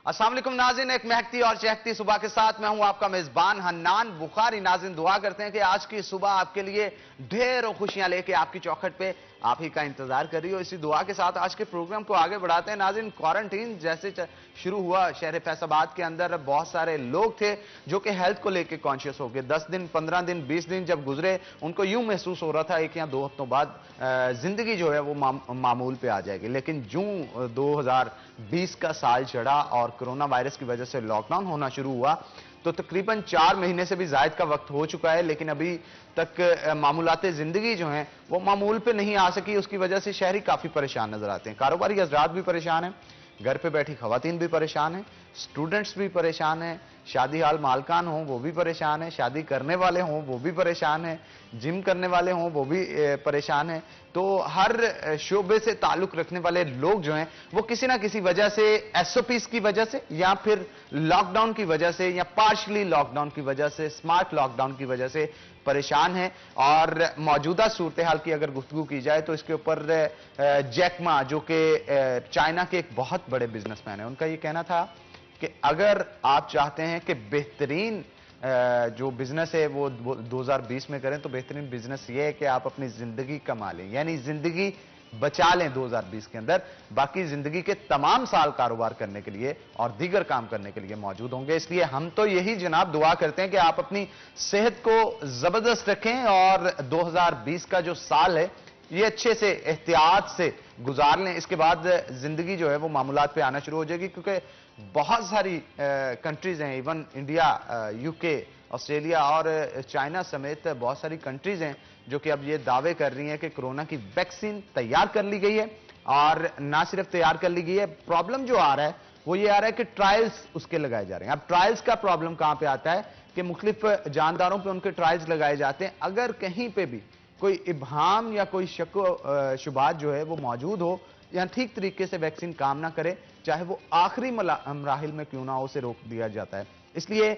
अस्सलाम वालेकुम नाज़रीन, एक महकती और चहकती सुबह के साथ मैं हूं आपका मेजबान हन्नान बुखारी। नाज़रीन, दुआ करते हैं कि आज की सुबह आपके लिए ढेरों खुशियां लेके आपकी चौखट पे आप ही का इंतजार कर रही हो। इसी दुआ के साथ आज के प्रोग्राम को आगे बढ़ाते हैं। नाज़रीन, क्वारंटीन जैसे शुरू हुआ शहर फैसलाबाद के अंदर बहुत सारे लोग थे जो कि हेल्थ को लेकर कॉन्शियस हो गए। 10 दिन, 15 दिन, 20 दिन जब गुजरे, उनको यूं महसूस हो रहा था एक या 2 हफ्तों बाद जिंदगी जो है वो मामूल पे आ जाएगी। लेकिन जून 2020 का साल चढ़ा और कोरोना वायरस की वजह से लॉकडाउन होना शुरू हुआ तो तकरीबन 4 महीने से भी जायद का वक्त हो चुका है, लेकिन अभी तक मामूलाते जिंदगी जो हैं वो मामूल पे नहीं आ सकी। उसकी वजह से शहरी काफी परेशान नजर आते हैं। कारोबारी हजरात भी परेशान हैं, घर पे बैठी खवातीन भी परेशान हैं, स्टूडेंट्स भी परेशान हैं, शादी हाल मालकान हों वो भी परेशान हैं, शादी करने वाले हों वो भी परेशान हैं, जिम करने वाले हों वो भी परेशान हैं। तो हर शोबे से ताल्लुक रखने वाले लोग जो हैं वो किसी ना किसी वजह से, एसओपीज की वजह से या फिर लॉकडाउन की वजह से या पार्शली लॉकडाउन की वजह से, स्मार्ट लॉकडाउन की वजह से परेशान है। और मौजूदा सूरत हाल की अगर गुफ्तगू की जाए तो इसके ऊपर जैक मा, जो कि चाइना के एक बहुत बड़े बिजनेसमैन है, उनका यह कहना था कि अगर आप चाहते हैं कि बेहतरीन जो बिजनेस है वो 2020 में करें तो बेहतरीन बिजनेस ये है कि आप अपनी जिंदगी कमा लें, यानी जिंदगी बचा लें 2020 के अंदर। बाकी जिंदगी के तमाम साल कारोबार करने के लिए और दीगर काम करने के लिए मौजूद होंगे। इसलिए हम तो यही जनाब दुआ करते हैं कि आप अपनी सेहत को जबरदस्त रखें और 2020 का जो साल है ये अच्छे से एहतियात से गुजार लें। इसके बाद जिंदगी जो है वो मामूलात पे आना शुरू हो जाएगी, क्योंकि बहुत सारी कंट्रीज हैं, इवन इंडिया, यूके, ऑस्ट्रेलिया और चाइना समेत बहुत सारी कंट्रीज हैं जो कि अब ये दावे कर रही हैं कि कोरोना की वैक्सीन तैयार कर ली गई है। और ना सिर्फ तैयार कर ली गई है, प्रॉब्लम जो आ रहा है वो ये आ रहा है कि ट्रायल्स उसके लगाए जा रहे हैं। अब ट्रायल्स का प्रॉब्लम कहां पे आता है कि मुख्तलिफ जानदारों पे उनके ट्रायल्स लगाए जाते हैं। अगर कहीं पे भी कोई इब्हाम या कोई शक शुबात जो है वो मौजूद हो या ठीक तरीके से वैक्सीन काम ना करे, चाहे वो आखिरी मराहिल में क्यों ना हो, उसे रोक दिया जाता है। इसलिए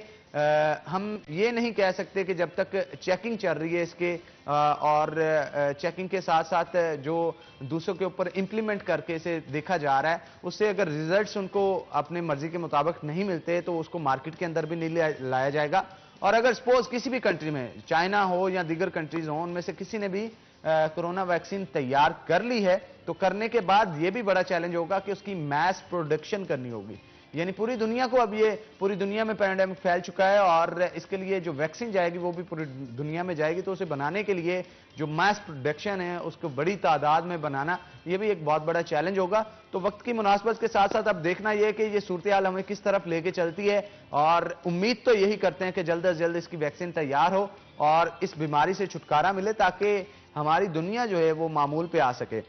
हम ये नहीं कह सकते कि जब तक चेकिंग चल रही है इसके और चेकिंग के साथ साथ जो दूसरों के ऊपर इंप्लीमेंट करके इसे देखा जा रहा है, उससे अगर रिजल्ट्स उनको अपनी मर्जी के मुताबिक नहीं मिलते तो उसको मार्केट के अंदर भी नहीं लाया जाएगा। और अगर सपोज किसी भी कंट्री में, चाइना हो या दीगर कंट्रीज हो, उनमें से किसी ने भी कोरोना वैक्सीन तैयार कर ली है तो करने के बाद यह भी बड़ा चैलेंज होगा कि उसकी मैस प्रोडक्शन करनी होगी। यानी पूरी दुनिया को, अब ये पूरी दुनिया में पैंडेमिक फैल चुका है और इसके लिए जो वैक्सीन जाएगी वो भी पूरी दुनिया में जाएगी, तो उसे बनाने के लिए जो मैस प्रोडक्शन है उसको बड़ी तादाद में बनाना, ये भी एक बहुत बड़ा चैलेंज होगा। तो वक्त की मुनासबत के साथ साथ अब देखना यह कि ये सूरत हाल हमें किस तरफ लेके चलती है, और उम्मीद तो यही करते हैं कि जल्द अज जल्द इसकी वैक्सीन तैयार हो और इस बीमारी से छुटकारा मिले ताकि हमारी दुनिया जो है वो मामूल पे आ सके।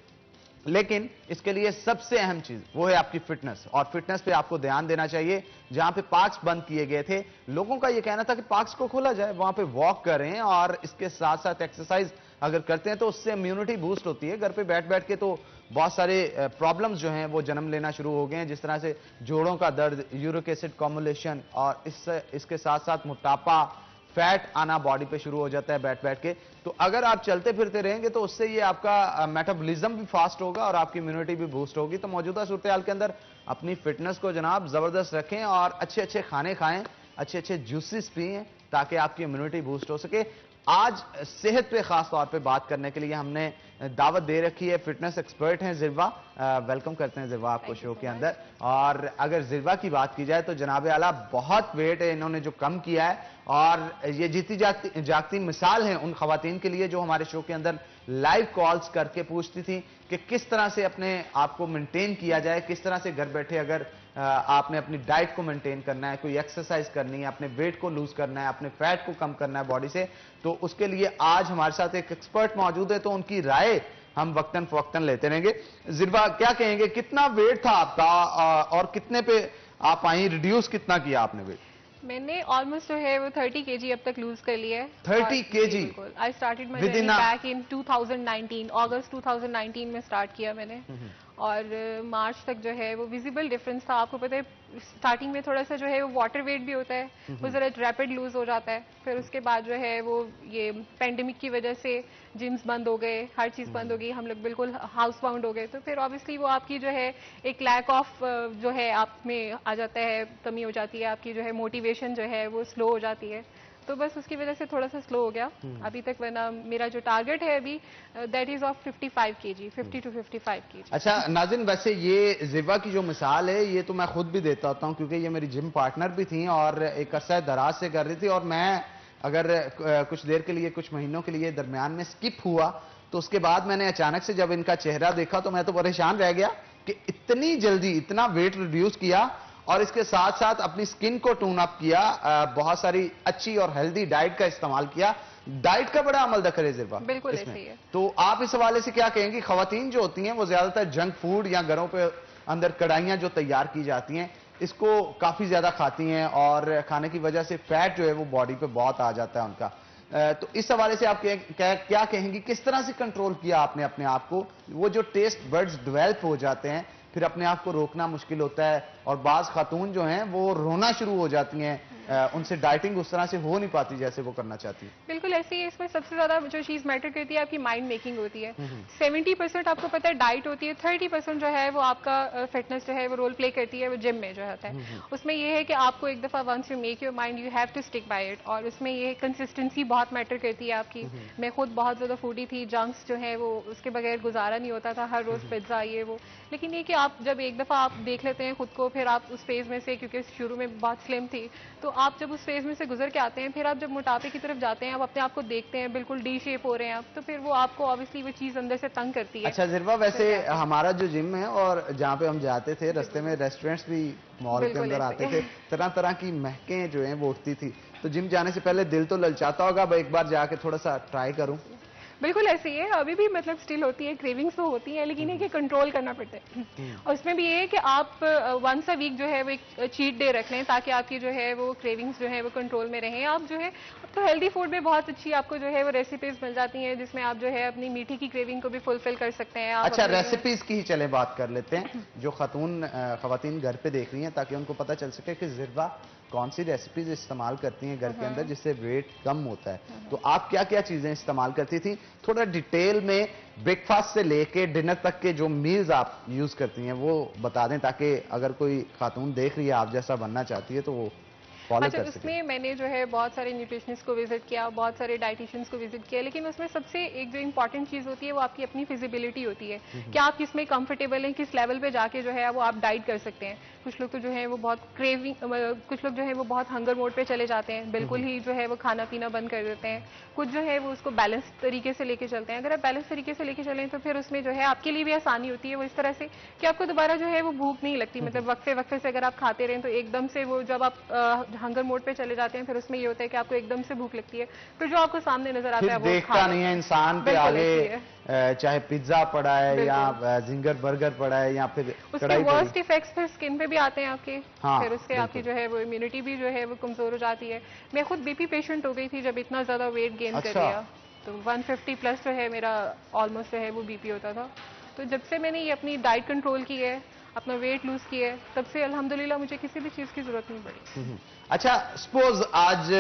लेकिन इसके लिए सबसे अहम चीज वो है आपकी फिटनेस, और फिटनेस पे आपको ध्यान देना चाहिए। जहां पे पार्क्स बंद किए गए थे, लोगों का यह कहना था कि पार्क्स को खोला जाए, वहां पे वॉक करें और इसके साथ साथ एक्सरसाइज अगर करते हैं तो उससे इम्यूनिटी बूस्ट होती है। घर पे बैठ बैठ के तो बहुत सारे प्रॉब्लम्स जो हैं वो जन्म लेना शुरू हो गए हैं, जिस तरह से जोड़ों का दर्द, यूरिक एसिड कॉम्युलेशन और इसके साथ साथ मोटापा, फैट आना बॉडी पे शुरू हो जाता है बैठ बैठ के। तो अगर आप चलते फिरते रहेंगे तो उससे ये आपका मेटाबॉलिज्म भी फास्ट होगा और आपकी इम्यूनिटी भी बूस्ट होगी। तो मौजूदा सूरत हाल के अंदर अपनी फिटनेस को जनाब जबरदस्त रखें और अच्छे अच्छे खाने खाएं, अच्छे अच्छे जूसेस पिएं ताकि आपकी इम्यूनिटी बूस्ट हो सके। आज सेहत पे खास तौर पे बात करने के लिए हमने दावत दे रखी है, फिटनेस एक्सपर्ट हैं जिरवा। वेलकम करते हैं जिरवा आपको शो के अंदर। और अगर जिरवा की बात की जाए तो जनाब आला बहुत वेट है इन्होंने जो कम किया है, और ये जीती जागती मिसाल है उन खवातीन के लिए जो हमारे शो के अंदर लाइव कॉल्स करके पूछती थी कि किस तरह से अपने आप को मेंटेन किया जाए, किस तरह से घर बैठे अगर आपने अपनी डाइट को मेंटेन करना है, कोई एक्सरसाइज करनी है, अपने वेट को लूज करना है, अपने फैट को कम करना है बॉडी से, तो उसके लिए आज हमारे साथ एक एक्सपर्ट मौजूद है, तो उनकी राय हम वक्तन फवक्तन लेते रहेंगे। जिरवा, क्या कहेंगे, कितना वेट था आपका और कितने पे आप आई, रिड्यूस कितना किया आपने वेट? मैंने ऑलमोस्ट जो है वो 30 kg अब तक लूज कर लिया है। 30 kg? I started my journey back in 2019, अगस्त 2019 में स्टार्ट किया मैंने। और मार्च तक जो है वो विजिबल डिफरेंस था। आपको पता है स्टार्टिंग में थोड़ा सा जो है वो वाटर वेट भी होता है, वो जरा रैपिड लूज हो जाता है। फिर उसके बाद जो है वो ये पेंडेमिक की वजह से जिम्स बंद हो गए, हर चीज़ बंद हो गई, हम लोग बिल्कुल हाउस बाउंड हो गए। तो फिर ऑब्वियसली वो आपकी जो है एक लैक ऑफ जो है आप में आ जाता है, कमी हो जाती है, आपकी जो है मोटिवेशन जो है वो स्लो हो जाती है। तो बस उसकी वजह से थोड़ा सा स्लो हो गया अभी तक, वरना मेरा जो टारगेट है अभी that is of 55 kg, 50 to 55 kg। अच्छा नाज़िन, वैसे ये ज़िवा की जो मिसाल है ये तो मैं खुद भी देता होता हूँ, क्योंकि ये मेरी जिम पार्टनर भी थी और एक अरसा दराज से कर रही थी, और मैं अगर कुछ देर के लिए, कुछ महीनों के लिए दरमियान में स्किप हुआ तो उसके बाद मैंने अचानक से जब इनका चेहरा देखा तो मैं तो परेशान रह गया कि इतनी जल्दी इतना वेट रिड्यूस किया और इसके साथ साथ अपनी स्किन को टून अप किया, बहुत सारी अच्छी और हेल्दी डाइट का इस्तेमाल किया। डाइट का बड़ा अमल दखल है ज़िवा बिल्कुल ऐसे ही है। तो आप इस हवाले से क्या कहेंगी? खवातीन जो होती हैं वो ज्यादातर जंक फूड या घरों पे अंदर कढ़ाइयां जो तैयार की जाती हैं इसको काफी ज्यादा खाती हैं और खाने की वजह से फैट जो है वो बॉडी पे बहुत आ जाता है उनका। तो इस हवाले से आप क्या कहेंगी, किस तरह से कंट्रोल किया आपने अपने आप को? वो जो टेस्ट बर्ड्स डेवलप हो जाते हैं फिर अपने आप को रोकना मुश्किल होता है और बाज खातून जो हैं वो रोना शुरू हो जाती हैं, उनसे डाइटिंग उस तरह से हो नहीं पाती जैसे वो करना चाहती है। बिल्कुल ऐसे ही इसमें सबसे ज्यादा जो चीज मैटर करती है आपकी माइंड मेकिंग होती है। 70% आपको पता है डाइट होती है, 30% जो है वो आपका फिटनेस जो है वो रोल प्ले करती है वो जिम में जो होता है। उसमें ये है कि आपको एक दफा once you make your mind you have to stick by it, और उसमें ये कंसिस्टेंसी बहुत मैटर करती है आपकी। मैं खुद बहुत ज्यादा फूडी थी, जंक्स जो है वो उसके बगैर गुजारा नहीं होता था, हर रोज पिज्जा ये वो। लेकिन ये कि आप जब एक दफा आप देख लेते हैं खुद को, फिर आप उस फेज में से, क्योंकि शुरू में बहुत स्लिम थी, तो आप जब उस फेज में से गुजर के आते हैं, फिर आप जब मोटापे की तरफ जाते हैं, आप अपने आप को देखते हैं बिल्कुल डी शेप हो रहे हैं आप, तो फिर वो आपको ऑब्वियसली वो चीज अंदर से तंग करती है। अच्छा ज़िवा, वैसे हमारा जो जिम है और जहाँ पे हम जाते थे रास्ते में रेस्टोरेंट्स भी मॉल के अंदर आते थे, तरह तरह की महकें जो हैं वो उठती थी, तो जिम जाने से पहले दिल तो ललचाता होगा एक बार जाके थोड़ा सा ट्राई करूं? बिल्कुल ऐसे ही है, अभी भी मतलब स्टिल होती है, क्रेविंग्स तो होती है, लेकिन ये कि कंट्रोल करना पड़ता है। और उसमें भी ये है कि आप वंस अ वीक जो है वो एक चीट डे रख लें ताकि आपकी जो है वो क्रेविंग्स जो है वो कंट्रोल में रहें। आप जो है तो हेल्दी फूड में बहुत अच्छी आपको जो है वो रेसिपीज मिल जाती हैं जिसमें आप जो है अपनी मीठी की क्रेविंग को भी फुलफिल कर सकते हैं। अच्छा, रेसिपीज की ही चले बात कर लेते हैं जो खवातीन घर पे देख रही हैं, ताकि उनको पता चल सके कि ज़िवा कौन सी रेसिपीज इस्तेमाल करती हैं घर के अंदर जिससे वेट कम होता है। तो आप क्या क्या चीजें इस्तेमाल करती थी, थोड़ा डिटेल में ब्रेकफास्ट से लेके डिनर तक के जो मील्स आप यूज करती हैं वो बता दें, ताकि अगर कोई खातून देख रही है आप जैसा बनना चाहती है तो वो फॉलो कर सके। उसमें मैंने जो है बहुत सारे न्यूट्रिशनिस्ट को विजिट किया, बहुत सारे डाइटिशियंस को विजिट किया, लेकिन उसमें सबसे एक जो इंपॉर्टेंट चीज होती है वो आपकी अपनी फिजिबिलिटी होती है कि आप किसमें कंफर्टेबल हैं, किस लेवल पे जाके जो है वो आप डाइट कर सकते हैं। कुछ लोग तो जो है वो बहुत क्रेविंग, कुछ लोग जो है वो बहुत हंगर मोड पे चले जाते हैं, बिल्कुल ही जो है वो खाना पीना बंद कर देते हैं। कुछ जो है वो उसको बैलेंस तरीके से लेके चलते हैं। अगर आप बैलेंस तरीके से लेके चलें तो फिर उसमें जो है आपके लिए भी आसानी होती है वो इस तरह से कि आपको दोबारा जो है वो भूख नहीं लगती। मतलब वक्फे वक्फे से अगर आप खाते रहें तो एकदम से वो जब आप हंगर मोड पे चले जाते हैं फिर उसमें ये होता है कि आपको एकदम से भूख लगती है, फिर जो आपको सामने नजर आता है वो देखता नहीं है इंसान पे आगे, चाहे पिज्जा पड़ा है या जिंगर बर्गर पड़ा है या फिर उसके वर्स्ट इफेक्ट्स फिर स्किन पे भी आते हैं आपके। हाँ, फिर उससे आपकी जो है वो इम्यूनिटी भी जो है वो कमजोर हो जाती है। मैं खुद बीपी पेशेंट हो गई थी जब इतना ज्यादा वेट गेन कर लिया, तो 150 प्लस जो है मेरा ऑलमोस्ट जो है वो बीपी होता था। तो जब से मैंने ये अपनी डाइट कंट्रोल की है, अपना वेट लूज किया है, तब से अल्हम्दुलिल्लाह मुझे किसी भी चीज की जरूरत नहीं पड़ी। अच्छा, सपोज आज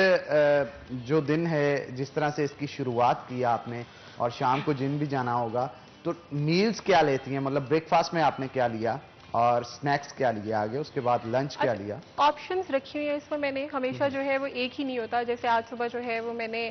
जो दिन है जिस तरह से इसकी शुरुआत की आपने और शाम को जिम भी जाना होगा, तो मील्स क्या लेती हैं? मतलब ब्रेकफास्ट में आपने क्या लिया और स्नैक्स क्या लिया आगे, उसके बाद लंच क्या लिया? ऑप्शंस रखी हुई हैं इसमें मैंने, हमेशा जो है वो एक ही नहीं होता। जैसे आज सुबह जो है वो मैंने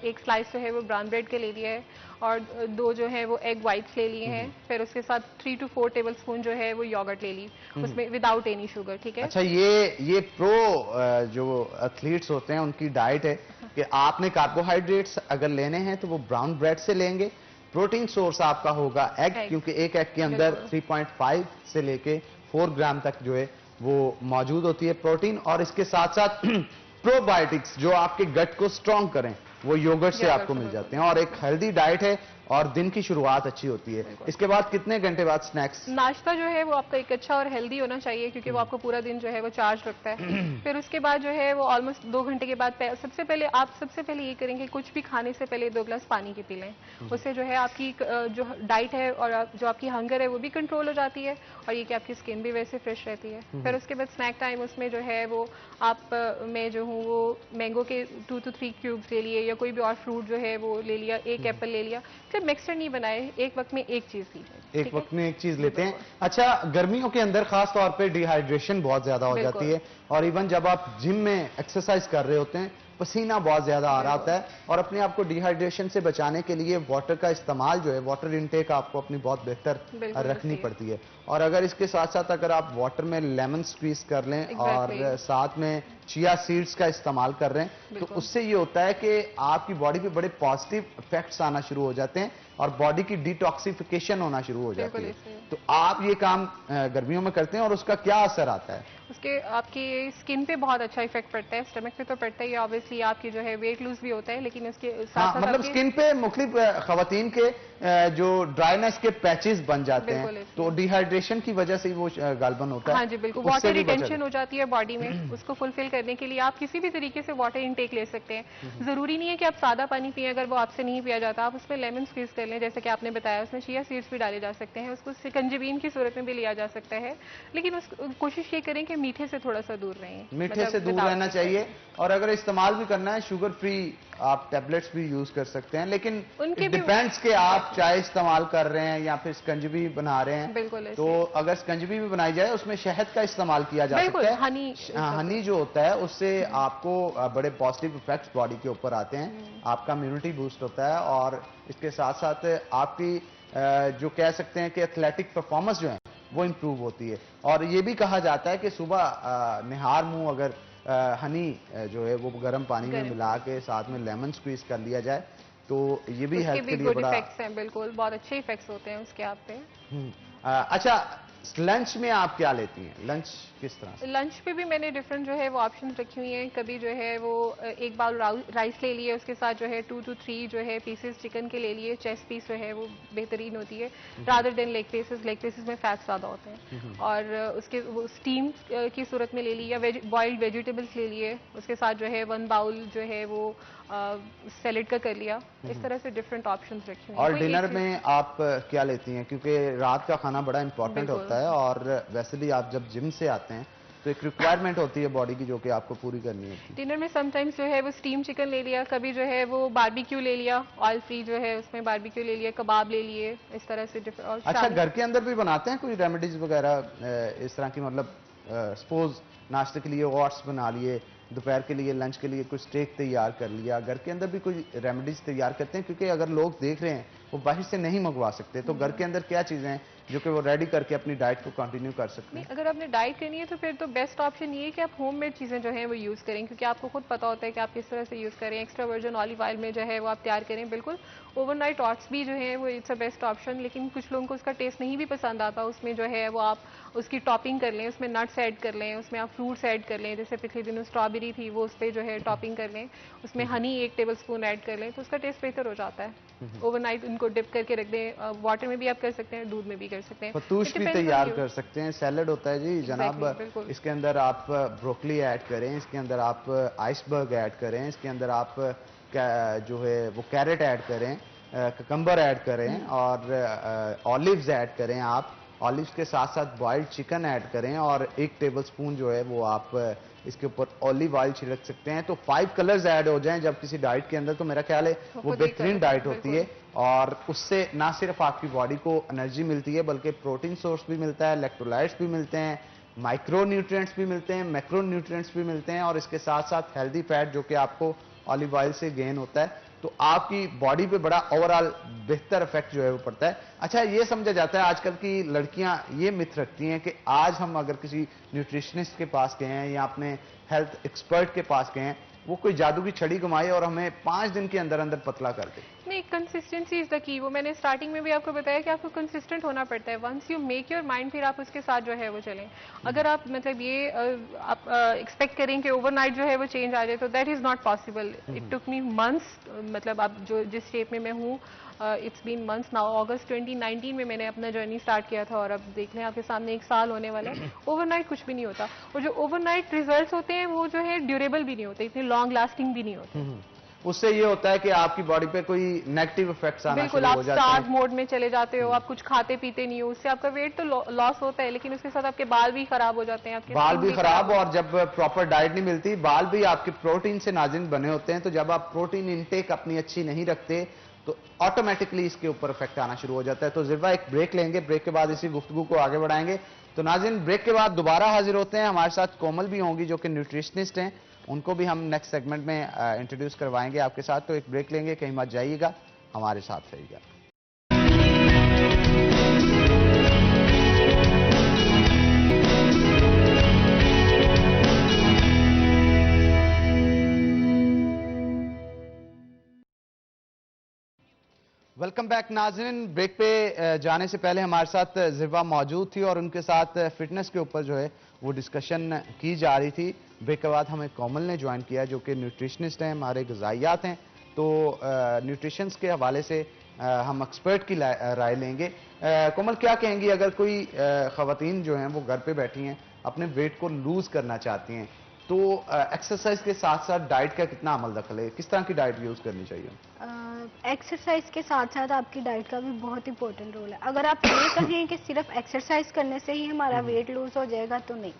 एक स्लाइस जो है वो ब्राउन ब्रेड के ले लिया है और 2 जो है वो एग वाइट्स ले लिए हैं। फिर उसके साथ 3 to 4 टेबलस्पून जो है वो योगर्ट ले ली, उसमें विदाउट एनी शुगर। ठीक है। अच्छा, ये प्रो जो एथलीट्स होते हैं उनकी डाइट है कि आपने कार्बोहाइड्रेट्स अगर लेने हैं तो वो ब्राउन ब्रेड से लेंगे। प्रोटीन सोर्स आपका होगा एग, क्योंकि एक एग के अंदर 3.5 से लेके 4 ग्राम तक जो है वो मौजूद होती है प्रोटीन, और इसके साथ साथ प्रोबायोटिक्स जो आपके गट को स्ट्रॉन्ग करें वो योगर्ट से आपको मिल जाते हैं। और एक हेल्दी डाइट है और दिन की शुरुआत अच्छी होती है। इसके बाद कितने घंटे बाद स्नैक्स? नाश्ता जो है वो आपका एक अच्छा और हेल्दी होना चाहिए, क्योंकि वो आपको पूरा दिन जो है वो चार्ज रखता है। फिर उसके बाद जो है वो ऑलमोस्ट 2 घंटे के बाद सबसे पहले ये करेंगे, कुछ भी खाने से पहले 2 ग्लास पानी के पी लें। उससे जो है आपकी जो डाइट है और जो आपकी हंगर है वो भी कंट्रोल हो जाती है, और ये कि आपकी स्किन भी वैसे फ्रेश रहती है। फिर उसके बाद स्नैक टाइम, उसमें जो है वो आप मैं जो हूँ वो मैंगो के 2 to 3 क्यूब्स ले लिए, या कोई भी और फ्रूट जो है वो ले लिया, एक एप्पल ले लिया। फिर मिक्सचर नहीं बनाए, एक वक्त में एक चीज लीजिए। एक वक्त में एक चीज लेते हैं। अच्छा, गर्मियों के अंदर खास तौर पे डिहाइड्रेशन बहुत ज्यादा हो जाती है, और इवन जब आप जिम में एक्सरसाइज कर रहे होते हैं पसीना बहुत ज्यादा आ रहा होता है, और अपने आप को डिहाइड्रेशन से बचाने के लिए वाटर का इस्तेमाल जो है, वाटर इनटेक आपको अपनी बहुत बेहतर रखनी पड़ती है। और अगर इसके साथ साथ अगर आप वाटर में लेमन स्क्वीज कर लें और साथ में चिया सीड्स का इस्तेमाल कर रहे हैं, तो उससे ये होता है कि आपकी बॉडी पे बड़े पॉजिटिव इफेक्ट्स आना शुरू हो जाते हैं और बॉडी की डिटॉक्सिफिकेशन होना शुरू हो जाती है। तो आप ये काम गर्मियों में करते हैं और उसका क्या असर आता है? उसके आपकी स्किन पे बहुत अच्छा इफेक्ट पड़ता है, स्टमक पे तो पड़ता ही है, ऑब्वियसली आपकी जो है वेट लूज भी होता है, लेकिन उसके साथ मतलब स्किन पे मुख्तलिफ खवातीन के जो ड्राइनेस के पैचेस बन जाते हैं, तो डिहाइड्रेशन की वजह से वो गालबन होता है। हाँ जी बिल्कुल, वाटर रिटेंशन हो जाती है बॉडी में। उसको फुलफिल करने के लिए आप किसी भी तरीके से वाटर इनटेक ले सकते हैं। जरूरी नहीं है कि आप सादा पानी पिए, अगर वो आपसे नहीं पिया जाता आप उसमें लेमन स्क्वीज कर लें, जैसे कि आपने बताया, उसमें चिया सीड्स भी डाले जा सकते हैं, उसको सिकंजीबीन की सूरत में भी लिया जा सकता है। लेकिन कोशिश ये करें कि मीठे से थोड़ा सा दूर रहें, मीठे से दूर रहना चाहिए। और अगर इस्तेमाल भी करना है शुगर फ्री आप टैबलेट्स भी यूज कर सकते हैं, लेकिन डिपेंड्स के आप चाय इस्तेमाल कर रहे हैं या फिर स्कंजबी बना रहे हैं। बिल्कुल, तो अगर स्कंजबी भी बनाई जाए उसमें शहद का इस्तेमाल किया जा सकता है। हनी जो होता है उससे आपको बड़े पॉजिटिव इफेक्ट्स बॉडी के ऊपर आते हैं, आपका इम्यूनिटी बूस्ट होता है, और इसके साथ साथ आपकी जो कह सकते हैं कि एथलेटिक परफॉर्मेंस जो है वो इम्प्रूव होती है। और ये भी कहा जाता है कि सुबह निहार मुंह अगर हनी जो है वो गर्म पानी में मिला के साथ में लेमन स्क्वीज कर लिया जाए, तो ये भी हेल्थ के लिए बड़ा इफेक्ट्स हैं। बिल्कुल, बहुत अच्छे इफेक्ट्स होते हैं उसके आप पे। अच्छा, लंच में आप क्या लेती हैं? लंच किस तरह से? लंच पे भी मैंने डिफरेंट जो है वो ऑप्शंस रखी हुई हैं। कभी जो है वो एक बाउल राइस ले लिए, उसके साथ जो है 2 to 3 जो है पीसेस चिकन के ले लिए। चेस्ट पीस जो है वो बेहतरीन होती है rather than leg pieces. Leg pieces में फैट ज़्यादा होते हैं। और उसके वो स्टीम की सूरत में ले ली, या बॉइल्ड वेजिटेबल्स ले लिए, उसके साथ जो है 1 बाउल जो है वो सैलेड का कर लिया। इस तरह से डिफरेंट ऑप्शंस रखे हुए हैं। और डिनर में आप क्या लेती हैं? क्योंकि रात का खाना बड़ा इंपॉर्टेंट होता है, और वैसे भी आप जब जिम से आते हैं तो एक रिक्वायरमेंट होती है बॉडी की जो कि आपको पूरी करनी होती है। डिनर में समटाइम्स जो है वो स्टीम चिकन ले लिया, कभी जो है वो बारबेक्यू ले लिया, ऑयल फ्री जो है उसमें बारबेक्यू ले लिया, कबाब ले लिए, इस तरह से डिफरेंट। अच्छा, घर के अंदर भी बनाते हैं कोई रेमेडीज वगैरह इस तरह की? मतलब सपोज नाश्ते के लिए ओट्स बना लिए, दोपहर के लिए लंच के लिए कुछ स्टेक तैयार कर लिया, घर के अंदर भी कोई रेमेडीज तैयार करते हैं? क्योंकि अगर लोग देख रहे हैं वो बाहर से नहीं मंगवा सकते, तो घर के अंदर क्या चीजें हैं जो कि वो रेडी करके अपनी डाइट को कंटिन्यू कर सकते हैं? अगर आपने डाइट करनी है तो फिर तो बेस्ट ऑप्शन ये है कि आप होममेड चीजें जो हैं वो यूज करें, क्योंकि आपको खुद पता होता है कि आप किस तरह से यूज करें। एक्स्ट्रा वर्जिन ऑलिव ऑयल में जो है वो आप तैयार करें। बिल्कुल, ओवरनाइट ओट्स भी जो है वो इट्स अ बेस्ट ऑप्शन, लेकिन कुछ लोगों को उसका टेस्ट नहीं भी पसंद आता। उसमें जो है वो आप उसकी टॉपिंग कर लें, उसमें नट्स ऐड कर लें, उसमें आप फ्रूट्स ऐड कर लें, जैसे पिछले दिनों स्ट्रॉबेरी थी वो उस पर जो है टॉपिंग कर लें, उसमें हनी 1 टेबलस्पून ऐड कर लें, तो उसका टेस्ट बेहतर हो जाता है। ओवरनाइट उनको डिप करके रख दें, वाटर में भी आप कर सकते हैं, दूध में भी कर सकते हैं, फतूश भी तैयार कर सकते हैं। सैलेड होता है जी जनाब, इसके अंदर आप ब्रोकली ऐड करें, इसके अंदर आप आइसबर्ग ऐड करें, इसके अंदर आप जो है वो कैरेट ऐड करें, ककम्बर ऐड करें, और ऑलिव्स ऐड करें। आप ऑलिव्स के साथ साथ बॉइल्ड चिकन ऐड करें, और 1 टेबलस्पून जो है वो आप इसके ऊपर ऑलिव ऑयल छिड़क सकते हैं। तो 5 कलर्स ऐड हो जाएं जब किसी डाइट के अंदर, तो मेरा ख्याल है वो बेहतरीन डाइट होती है, और उससे ना सिर्फ आपकी बॉडी को एनर्जी मिलती है बल्कि प्रोटीन सोर्स भी मिलता है, इलेक्ट्रोलाइट्स भी मिलते हैं, माइक्रो न्यूट्रिएंट्स भी मिलते हैं, मैक्रो न्यूट्रिएंट्स भी मिलते हैं, और इसके साथ साथ हेल्दी फैट जो कि आपको ऑलिव ऑयल से गेन होता है। तो आपकी बॉडी पे बड़ा ओवरऑल बेहतर इफेक्ट जो है वो पड़ता है। अच्छा, ये समझा जाता है आजकल की लड़कियां ये मिथ रखती हैं कि आज हम अगर किसी न्यूट्रिशनिस्ट के पास गए हैं या अपने हेल्थ एक्सपर्ट के पास गए हैं, वो कोई जादू की छड़ी घुमाए और हमें 5 दिन के अंदर अंदर पतला कर दे। नहीं, कंसिस्टेंसी इज द की। वो मैंने स्टार्टिंग में भी आपको बताया कि आपको कंसिस्टेंट होना पड़ता है। Once you make your mind, फिर आप उसके साथ जो है वो चलें। अगर आप मतलब ये आप एक्सपेक्ट करें कि ओवरनाइट जो है वो चेंज आ जाए, तो that is not possible. It took me months. मतलब आप जो जिस शेप में मैं हूँ, इट्स बीन मंथ्स नाउ। अगस्त 2019 में मैंने अपना जर्नी स्टार्ट किया था और अब देख लें आपके सामने 1 साल होने वाला है। ओवरनाइट कुछ भी नहीं होता, और जो ओवरनाइट रिजल्ट्स होते हैं वो जो है ड्यूरेबल भी नहीं होते, इतने लॉन्ग लास्टिंग भी नहीं होते। उससे ये होता है कि आपकी बॉडी पे कोई नेगेटिव इफेक्ट्स आना बिल्कुल, शुरू आप हो जाते स्टार्व हैं। मोड में चले जाते हो, आप कुछ खाते पीते नहीं हो, उससे आपका वेट तो लॉस होता है, लेकिन उसके साथ आपके बाल भी खराब हो जाते हैं, आपके बाल स्किन भी खराब, और जब प्रॉपर डाइट नहीं मिलती, बाल भी आपके प्रोटीन से नाज़िन बने होते हैं, तो जब आप प्रोटीन इनटेक अपनी अच्छी नहीं रखते तो ऑटोमेटिकली इसके ऊपर इफेक्ट आना शुरू हो जाता है। तो ज़िरवा एक ब्रेक लेंगे, ब्रेक के बाद इसी गुफ्तगू को आगे बढ़ाएंगे। तो नाज़िन, ब्रेक के बाद दोबारा हाजिर होते हैं। हमारे साथ कोमल भी होंगी जो कि न्यूट्रिशनिस्ट हैं, उनको भी हम नेक्स्ट सेगमेंट में इंट्रोड्यूस करवाएंगे आपके साथ। तो एक ब्रेक लेंगे, कहीं मत जाइएगा, हमारे साथ रहिएगा। वेलकम बैक नाज़रीन। ब्रेक पे जाने से पहले हमारे साथ ज़िरवा मौजूद थी और उनके साथ फिटनेस के ऊपर जो है वो डिस्कशन की जा रही थी। ब्रेक के बाद हमें कोमल ने ज्वाइन किया जो कि न्यूट्रिशनिस्ट हैं, हमारे ग़िज़ाइयात हैं। तो न्यूट्रिशंस के हवाले से हम एक्सपर्ट की राय लेंगे। कोमल, क्या कहेंगी अगर कोई ख़वातीन जो हैं वो घर पे बैठी हैं, अपने वेट को लूज़ करना चाहती हैं, तो एक्सरसाइज के साथ साथ डाइट का कितना अमल दखल है? किस तरह की डाइट यूज़ करनी चाहिए? एक्सरसाइज के साथ साथ आपकी डाइट का भी बहुत इंपॉर्टेंट रोल है। अगर आप ये कहें कि सिर्फ एक्सरसाइज करने से ही हमारा वेट लूज हो जाएगा, तो नहीं।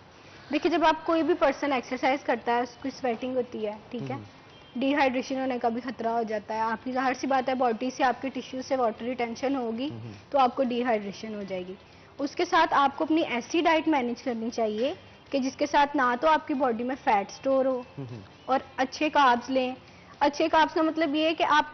देखिए, जब आप कोई भी पर्सन एक्सरसाइज करता है, उसकी स्वेटिंग होती है, ठीक है, डिहाइड्रेशन होने का भी खतरा हो जाता है। आपकी जाहिर सी बात है, बॉडी से आपके टिश्यू से वाटर रिटेंशन होगी तो आपको डिहाइड्रेशन हो जाएगी। उसके साथ आपको अपनी ऐसी डाइट मैनेज करनी चाहिए कि जिसके साथ ना तो आपकी बॉडी में फैट स्टोर हो और अच्छे कार्ब्स लें। अच्छे कार्ब्स का मतलब ये है कि आप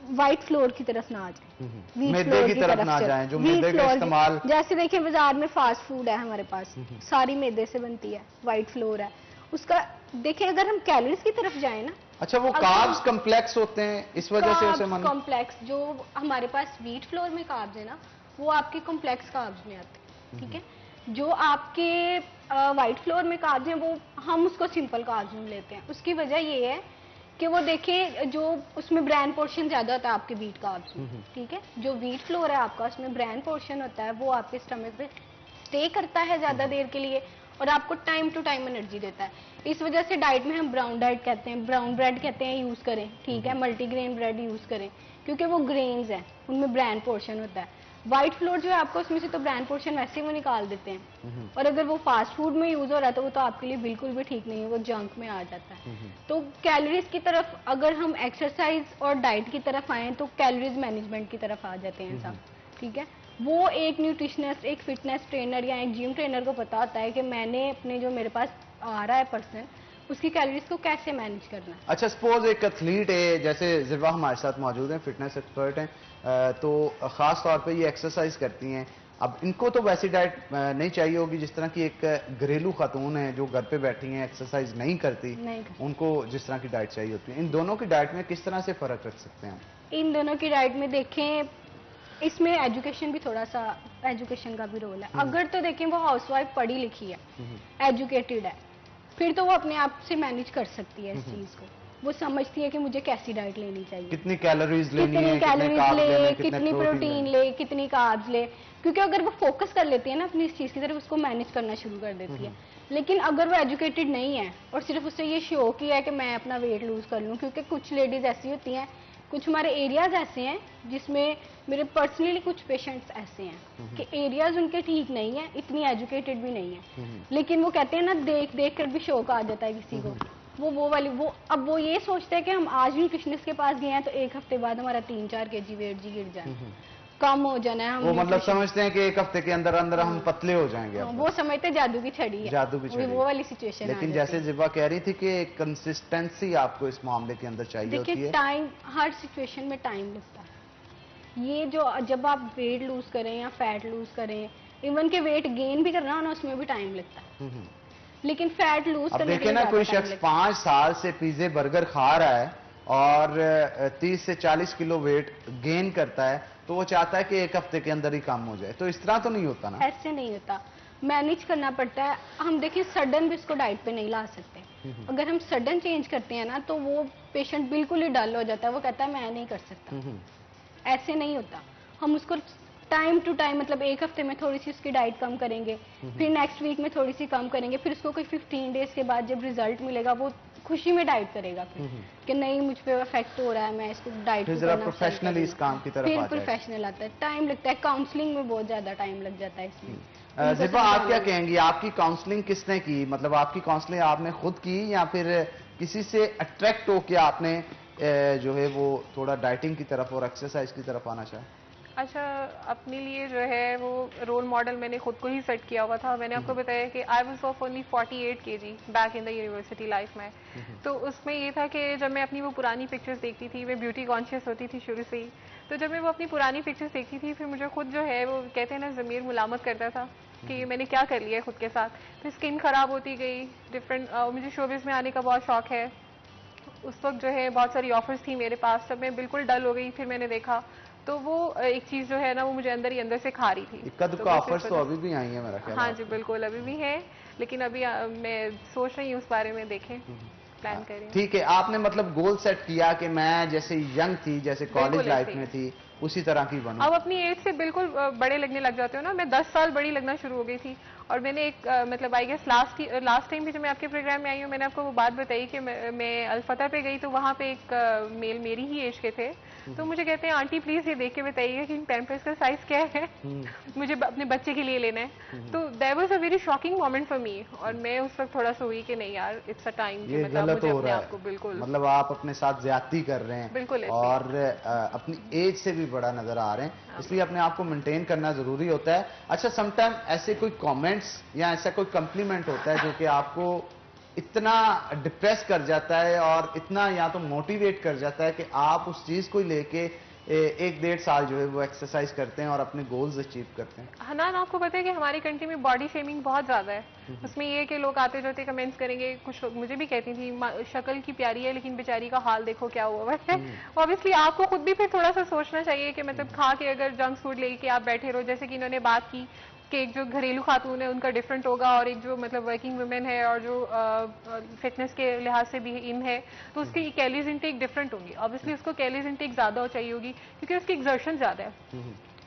व्हाइट फ्लोर की तरफ ना आ जाए, मैदे की तरफ ना जाएं, जो मैदे का इस्तेमाल। जैसे देखिए, बाजार में फास्ट फूड है हमारे पास, सारी मैदे से बनती है, व्हाइट फ्लोर है उसका। देखिए, अगर हम कैलोरीज की तरफ जाएं ना, अच्छा, वो कार्ब्स कॉम्प्लेक्स होते हैं, इस वजह से उसे मन कॉम्प्लेक्स, जो हमारे पास व्हीट फ्लोर में कार्ब्स है ना, वो आपके कॉम्प्लेक्स कार्ब्स में आते हैं, ठीक है। जो आपके व्हाइट फ्लोर में कार्ब्स हैं, वो हम उसको सिंपल कार्ब्स में लेते हैं। उसकी वजह ये है कि वो देखें, जो उसमें ब्रान पोर्शन ज्यादा होता है आपके व्हीट कार्ब्स में, ठीक है। जो व्हीट फ्लोर है आपका, उसमें ब्रान पोर्शन होता है, वो आपके स्टमक पे स्टे करता है ज्यादा देर के लिए और आपको टाइम टू टाइम एनर्जी देता है। इस वजह से डाइट में हम ब्राउन डाइट कहते हैं, ब्राउन ब्रेड कहते हैं, यूज करें, ठीक है। मल्टीग्रेन ब्रेड यूज करें, क्योंकि वो ग्रेन्स हैं, उनमें ब्रान पोर्शन होता है। व्हाइट फ्लोर जो है आपको, उसमें से तो ब्रांड पोर्शन वैसे ही वो निकाल देते हैं, और अगर वो फास्ट फूड में यूज हो रहा है तो वो तो आपके लिए बिल्कुल भी ठीक नहीं है, वो जंक में आ जाता है। तो कैलोरीज की तरफ अगर हम एक्सरसाइज और डाइट की तरफ आए तो कैलोरीज मैनेजमेंट की तरफ आ जाते हैं सब, ठीक है। वो एक न्यूट्रिशनिस्ट, एक फिटनेस ट्रेनर या एक जिम ट्रेनर को पता होता है कि मैंने अपने, जो मेरे पास आ रहा है पर्सन, उसकी कैलोरीज को कैसे मैनेज करना है। अच्छा, सपोज एक एथलीट है, जैसे ज़िरवा हमारे साथ मौजूद हैं, फिटनेस एक्सपर्ट हैं, तो ख़ास तौर पे ये एक्सरसाइज करती हैं। अब इनको तो वैसी डाइट नहीं चाहिए होगी जिस तरह की एक घरेलू खातून है जो घर पे बैठी हैं, एक्सरसाइज नहीं करती, उनको जिस तरह की डाइट चाहिए होती है। इन दोनों की डाइट में किस तरह से फ़र्क रख सकते हैं? इन दोनों की डाइट में देखें, इसमें एजुकेशन भी थोड़ा सा, एजुकेशन का भी रोल है। अगर तो देखें वो हाउसवाइफ पढ़ी लिखी है, एजुकेटेड है, फिर तो वो अपने आप से मैनेज कर सकती है इस चीज को। वो समझती है कि मुझे कैसी डाइट लेनी चाहिए, कितनी कैलोरीज लेनी है, कितनी कैलोरीज ले, कितनी प्रोटीन ले, कितनी कार्ब्स ले। क्योंकि अगर वो फोकस कर लेती है ना अपनी इस चीज की तरफ, उसको मैनेज करना शुरू कर देती है। लेकिन अगर वो एजुकेटेड नहीं है और सिर्फ उससे ये शौक ही है कि मैं अपना वेट लूज कर लूं, क्योंकि कुछ लेडीज ऐसी होती हैं, कुछ हमारे एरियाज ऐसे हैं जिसमें मेरे पर्सनली कुछ पेशेंट्स ऐसे हैं कि एरियाज उनके ठीक नहीं है, इतनी एजुकेटेड भी नहीं है, लेकिन वो कहते हैं ना, देख देख कर भी शौक आ जाता है किसी को। वो वाली, वो अब वो ये सोचते हैं कि हम आज न्यूट्रिशनिस्ट के पास गए हैं तो एक हफ्ते बाद हमारा 3-4 kg वेट जी गिर जाए, कम हो जाना है। हम वो मतलब समझते हैं कि एक हफ्ते के अंदर अंदर हम पतले हो जाएंगे। वो समझते जादू की छड़ी है, जादू की छड़ी, वो वाली सिचुएशन। लेकिन जैसे ज़िरवा कह रही थी कि कंसिस्टेंसी आपको इस मामले के अंदर चाहिए होती है। टाइम, हर सिचुएशन में टाइम लगता है। ये जो जब आप वेट लूज करें या फैट लूज करें, इवन के वेट गेन भी करना हो ना, उसमें भी टाइम लगता है। लेकिन फैट लूज करने के लिए देखिए ना, कोई शख्स 5 साल से पिज्जे बर्गर खा रहा है और 30 से 40 किलो वेट गेन करता है, तो वो चाहता है कि एक हफ्ते के अंदर ही काम हो जाए। तो इस तरह तो नहीं होता ना? ऐसे नहीं होता, मैनेज करना पड़ता है। हम देखिए सडन भी इसको डाइट पे नहीं ला सकते। अगर हम सडन चेंज करते हैं ना, तो वो पेशेंट बिल्कुल ही डल हो जाता है, वो कहता है मैं नहीं कर सकता। ऐसे नहीं होता, हम उसको टाइम टू टाइम, मतलब एक हफ्ते में थोड़ी सी उसकी डाइट कम करेंगे, फिर नेक्स्ट वीक में थोड़ी सी कम करेंगे, फिर उसको कोई 15 डेज के बाद जब रिजल्ट मिलेगा वो खुशी में डाइट करेगा फिर कि नहीं मुझ पे इफेक्ट हो रहा है, मैं इसको डाइट जरा प्रोफेशनली इस काम की तरफ फिर आ जाए। प्रोफेशनल आता है, टाइम लगता है, काउंसलिंग में बहुत ज्यादा टाइम लग जाता है इसमें। ज़िबा, आप क्या कहेंगी, आपकी काउंसलिंग किसने की? मतलब आपकी काउंसलिंग आपने खुद की या फिर किसी से अट्रैक्ट होकर आपने जो है वो थोड़ा डाइटिंग की तरफ और एक्सरसाइज की तरफ आना चाहा? अच्छा, अपने लिए जो है वो रोल मॉडल मैंने खुद को ही सेट किया हुआ था। मैंने आपको बताया कि I was of only 48 kg back in the university life में। तो उसमें ये था कि जब मैं अपनी वो पुरानी पिक्चर्स देखती थी, मैं ब्यूटी कॉन्शियस होती थी शुरू से ही, तो जब मैं वो अपनी पुरानी पिक्चर्स देखती थी, फिर मुझे खुद जो है वो कहते हैं ना ज़मीर मुलामत करता था कि मैंने क्या कर लिया है खुद के साथ। फिर स्किन खराब होती गई, डिफरेंट मुझे शोबिज़ में आने का बहुत शौक है। उस वक्त जो है बहुत सारी ऑफर्स थी मेरे पास, जब मैं बिल्कुल डल हो गई, फिर मैंने देखा तो वो एक चीज जो है ना वो मुझे अंदर ही अंदर से खा रही थी। इक्का दुक्का ऑफर्स तो अभी भी आई है मेरा ख्याल। हाँ जी बिल्कुल, अभी भी है, लेकिन अभी मैं सोच रही हूँ उस बारे में, देखें प्लान करें। ठीक है, आपने मतलब गोल सेट किया कि मैं जैसे यंग थी, जैसे कॉलेज लाइफ में थी, उसी तरह की बनूं। अब अपनी एज से बिल्कुल बड़े लगने लग जाते हो ना। मैं 10 साल बड़ी लगना शुरू हो गई थी। और मैंने एक मतलब आई गेस लास्ट टाइम भी जब मैं आपके प्रोग्राम में आई हूँ, मैंने आपको वो बात बताई कि मैं अलफता पे गई, तो वहाँ पे एक मेल मेरी ही एज के थे, तो मुझे कहते हैं आंटी प्लीज ये देख के बताइए कि इन पैम्पर्स का साइज क्या है, मुझे अपने बच्चे के लिए लेना है। तो that was a very shocking moment for me. और मैं उस वक्त थोड़ा सा हुई कि नहीं यार, इट्स अ टाइम कि मतलब मुझे अपने आप को बिल्कुल, मतलब आप अपने साथ ज्यादती कर रहे हैं बिल्कुल, और अपनी एज से भी बड़ा नजर आ रहे हैं, इसलिए अपने आप को मेंटेन करना जरूरी होता है। अच्छा, समटाइम ऐसे कोई कमेंट्स या ऐसा कोई कम्प्लीमेंट होता है जो कि आपको इतना डिप्रेस कर जाता है और इतना या तो मोटिवेट कर जाता है कि आप उस चीज को लेके 1-1.5 साल जो है वो एक्सरसाइज करते हैं और अपने गोल्स अचीव करते हैं? हनान, आपको पता है कि हमारी कंट्री में बॉडी शेमिंग बहुत ज्यादा है। उसमें ये है कि लोग आते जाते कमेंट्स करेंगे, कुछ लोग मुझे भी कहती थी शक्ल की प्यारी है लेकिन बेचारी का हाल देखो क्या हुआ है। ऑब्वियसली आपको खुद भी फिर थोड़ा सा सोचना चाहिए कि मतलब खा के अगर जंक फूड लेके आप बैठे रहो, जैसे कि इन्होंने बात की कि एक जो घरेलू खातून है उनका डिफरेंट होगा और एक जो मतलब वर्किंग वुमेन है और जो फिटनेस के लिहाज से भी इन है, तो उसकी कैलोरीज इनटेक डिफरेंट होगी। ऑब्वियसली उसको कैलोरीज इनटेक ज्यादा हो चाहिए होगी क्योंकि उसकी एक्सर्शन ज्यादा है।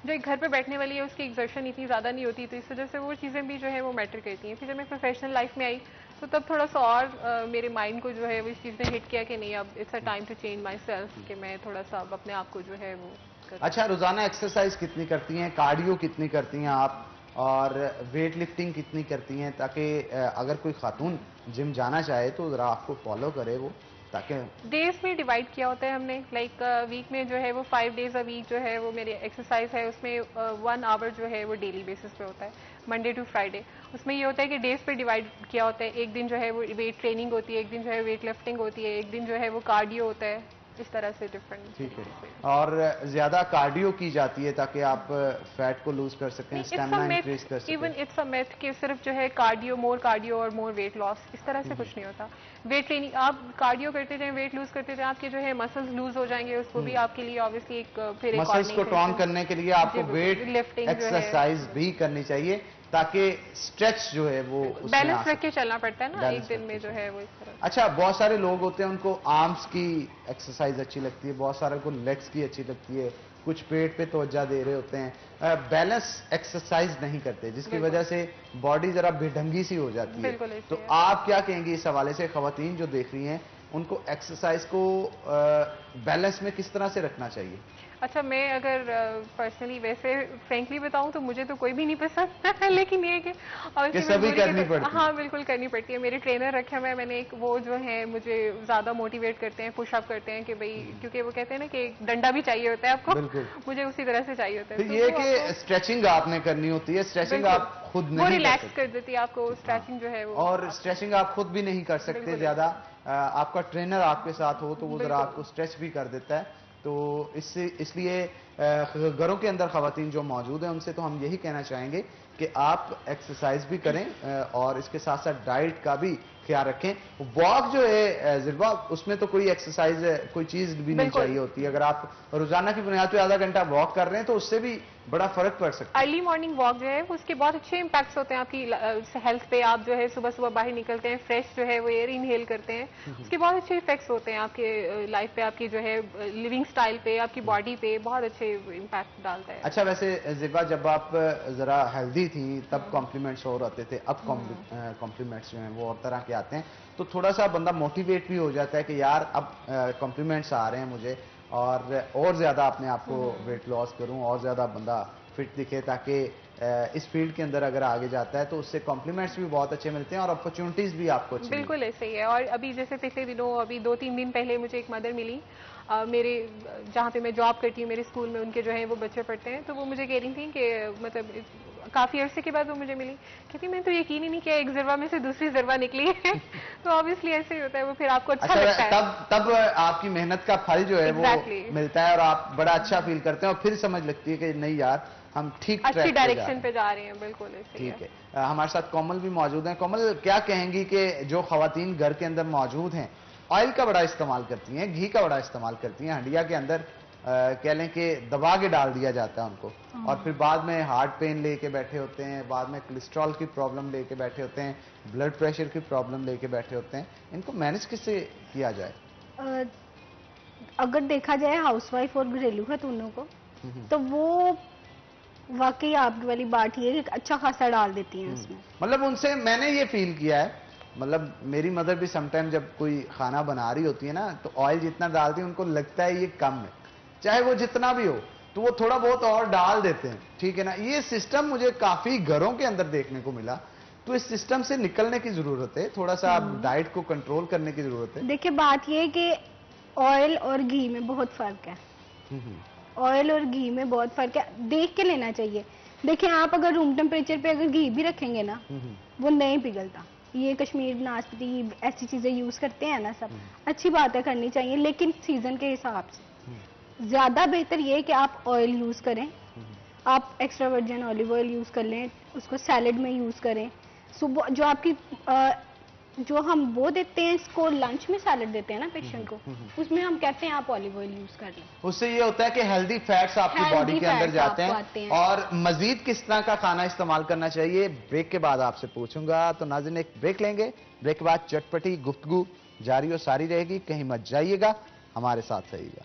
जो एक घर पे बैठने वाली है उसकी एक्सर्शन इतनी ज़्यादा नहीं होती, तो इस वजह से वो चीज़ें भी जो है वो मैटर करती हैं। फिर जब मैं प्रोफेशनल लाइफ में आई तो तब थोड़ा सा और मेरे माइंड को जो है वो इस चीज़ ने हिट किया कि नहीं, अब it's a time to change myself, कि मैं थोड़ा सा अब अपने आप को जो है वो अच्छा, रोजाना एक्सरसाइज कितनी करती हैं, कार्डियो कितनी करती हैं आप, और वेट लिफ्टिंग कितनी करती हैं, ताकि अगर कोई खातून जिम जाना चाहे तो जरा आपको फॉलो करे वो, ताकि डेज में डिवाइड किया होता है हमने। लाइक वीक में जो है वो 5 days अ वीक जो है वो मेरी एक्सरसाइज है, उसमें 1 hour जो है वो डेली बेसिस पे होता है, मंडे टू फ्राइडे। उसमें ये होता है कि डेज पे डिवाइड किया होता है। एक दिन जो है वो वेट ट्रेनिंग होती है, एक दिन जो है वेट लिफ्टिंग होती है, एक दिन जो है वो कार्डियो होता है, इस तरह से डिफरेंट। ठीक है, और ज्यादा कार्डियो की जाती है ताकि आप फैट को लूज कर सकें, स्टैमिना इंक्रीज कर सकें। इवन इट्स अ मिथ कि सिर्फ जो है कार्डियो और मोर वेट लॉस, इस तरह से कुछ नहीं होता। वेट ट्रेनिंग आप कार्डियो करते जाएं, वेट लूज करते जाएं, आपके जो है मसल्स लूज हो जाएंगे, उसको भी आपके लिए ऑब्वियसली एक फिर मसल्स को टॉन करने के लिए आपको वेट लिफ्टिंग एक्सरसाइज भी करनी चाहिए ताकि स्ट्रेच जो है वो बैलेंस रख के चलना पड़ता है ना एक दिन में जो है वो इस तरह। अच्छा, बहुत सारे लोग होते हैं उनको आर्म्स की एक्सरसाइज अच्छी लगती है, बहुत सारे को लेग्स की अच्छी लगती है, कुछ पेट पे तवज्जो दे रहे होते हैं, बैलेंस एक्सरसाइज नहीं करते, जिसकी वजह से बॉडी जरा बेढंगी सी हो जाती है। तो आप क्या कहेंगे इस हवाले से, खवातीन जो देख रही हैं उनको एक्सरसाइज को बैलेंस में किस तरह से रखना चाहिए? अच्छा, मैं अगर पर्सनली वैसे फ्रेंकली बताऊं तो मुझे तो कोई भी नहीं पसंद लेकिन ये कि सभी करनी पड़ती है। हाँ बिल्कुल करनी पड़ती है। मेरे ट्रेनर रखे हुए, मैंने एक वो जो है मुझे ज्यादा मोटिवेट करते हैं, पुशअप करते हैं कि भाई, क्योंकि वो कहते हैं ना कि डंडा भी चाहिए होता है आपको, मुझे उसी तरह से चाहिए होता है। तो ये कि स्ट्रेचिंग आपने करनी होती है, स्ट्रेचिंग आप खुद नहीं, रिलैक्स कर देती है आपको स्ट्रेचिंग जो है वो, और स्ट्रेचिंग आप खुद भी नहीं कर सकते ज्यादा, आपका ट्रेनर आपके साथ हो तो वो जरा आपको स्ट्रेच भी कर देता है। तो इसलिए घरों के अंदर खवातीन जो मौजूद हैं उनसे तो हम यही कहना चाहेंगे कि आप एक्सरसाइज भी करें और इसके साथ साथ डाइट का भी ख्याल रखें। वॉक जो है जिरवा, उसमें तो कोई एक्सरसाइज कोई चीज भी नहीं चाहिए होती। अगर आप रोजाना की बुनियाद पे आधा घंटा वॉक कर रहे हैं तो उससे भी बड़ा फर्क पड़ सकता है। अर्ली मॉर्निंग वॉक जो है उसके बहुत अच्छे इम्पैक्ट्स होते हैं आपकी हेल्थ पे। आप जो है सुबह सुबह बाहर निकलते हैं, फ्रेश जो है वो एयर इनहेल करते हैं, उसके बहुत अच्छे इफेक्ट्स होते हैं आपके लाइफ पे, आपकी जो है लिविंग स्टाइल पे, आपकी बॉडी पे बहुत अच्छे इम्पैक्ट डालता है। अच्छा, वैसे जिबा जब आप जरा हेल्दी थी तब कॉम्प्लीमेंट्स और आते थे, अब कॉम्प्लीमेंट्स जो हैं वो और तरह के आते हैं, तो थोड़ा सा बंदा मोटिवेट भी हो जाता है कि यार अब कॉम्प्लीमेंट्स आ रहे हैं मुझे और ज्यादा अपने आप को वेट लॉस करूं और ज्यादा बंदा फिट दिखे, ताकि इस फील्ड के अंदर अगर आगे जाता है तो उससे कॉम्प्लीमेंट्स भी बहुत अच्छे मिलते हैं और अपॉर्चुनिटीज भी आपको अच्छी। बिल्कुल ऐसे ही है। और अभी जैसे पिछले दिनों, अभी 2-3 दिन पहले मुझे एक मदर मिली, मेरे जहाँ पे मैं जॉब करती हूँ, मेरे स्कूल में उनके जो है वो बच्चे पढ़ते हैं, तो वो मुझे कह रही थी कि मतलब काफी अरसे के बाद वो मुझे मिली, कहती मैं तो यकीन ही नहीं किया एक जरवा में से दूसरी जरवा निकली है। तो ऑब्वियसली ऐसे ही होता है, वो फिर आपको अच्छा लगता है। तब आपकी मेहनत का फल जो है वो मिलता है और आप बड़ा अच्छा फील करते हैं और फिर समझ लगती है कि नहीं यार हम ठीक अच्छी डायरेक्शन पे जा रहे हैं। बिल्कुल ऐसे ही है। ठीक है। हमारे साथ कोमल भी मौजूद हैं। कोमल, क्या कहेंगी कि जो खवातीन घर के अंदर मौजूद हैं ऑयल का बड़ा इस्तेमाल करती हैं, घी का बड़ा इस्तेमाल करती हैं, हंडिया के अंदर कह लें कि दबा के डाल दिया जाता है उनको, और फिर बाद में हार्ट पेन लेके बैठे होते हैं, बाद में कोलेस्ट्रॉल की प्रॉब्लम लेके बैठे होते हैं, ब्लड प्रेशर की प्रॉब्लम लेके बैठे होते हैं, इनको मैनेज किससे किया जाए? अगर देखा जाए हाउसवाइफ और घरेलू खातूनों को, तो वो वाकई आपकी वाली बात ही है कि अच्छा खासा डाल देती हैं उसमें। मतलब उनसे मैंने ये फील किया है, मतलब मेरी मदर भी समटाइम जब कोई खाना बना रही होती है ना, तो ऑयल जितना डालती है उनको लगता है ये कम है, चाहे वो जितना भी हो, तो वो थोड़ा बहुत और डाल देते हैं, ठीक है ना। ये सिस्टम मुझे काफी घरों के अंदर देखने को मिला, तो इस सिस्टम से निकलने की जरूरत है, थोड़ा सा आप डाइट को कंट्रोल करने की जरूरत है। देखिए बात ये है कि ऑयल और घी में बहुत फर्क है। ऑयल और घी में बहुत फर्क है, देख के लेना चाहिए। देखिए आप अगर रूम टेम्परेचर पे अगर घी भी रखेंगे ना, वो नहीं पिघलता। ये कश्मीर नाशपती ऐसी चीजें यूज करते हैं ना सब, अच्छी बात है, करनी चाहिए, लेकिन सीजन के हिसाब से। ज्यादा बेहतर ये है कि आप ऑयल यूज करें, आप extra virgin olive oil use कर लें, उसको सैलेड में यूज करें। सुबह जो आपकी जो हम वो देते हैं, इसको लंच में सैलेड देते हैं ना पेशेंट को, उसमें हम कहते हैं आप ऑलिव ऑयल यूज कर लें। उससे ये होता है कि हेल्दी फैट्स आपकी बॉडी के अंदर जाते हैं। और मजीद किस तरह का खाना इस्तेमाल करना चाहिए, ब्रेक के बाद आपसे पूछूंगा। तो नाज़रीन एक ब्रेक लेंगे, ब्रेक के बाद चटपटी गुफ्तगू जारी और सारी रहेगी, कहीं मत जाइएगा, हमारे साथ रहिएगा।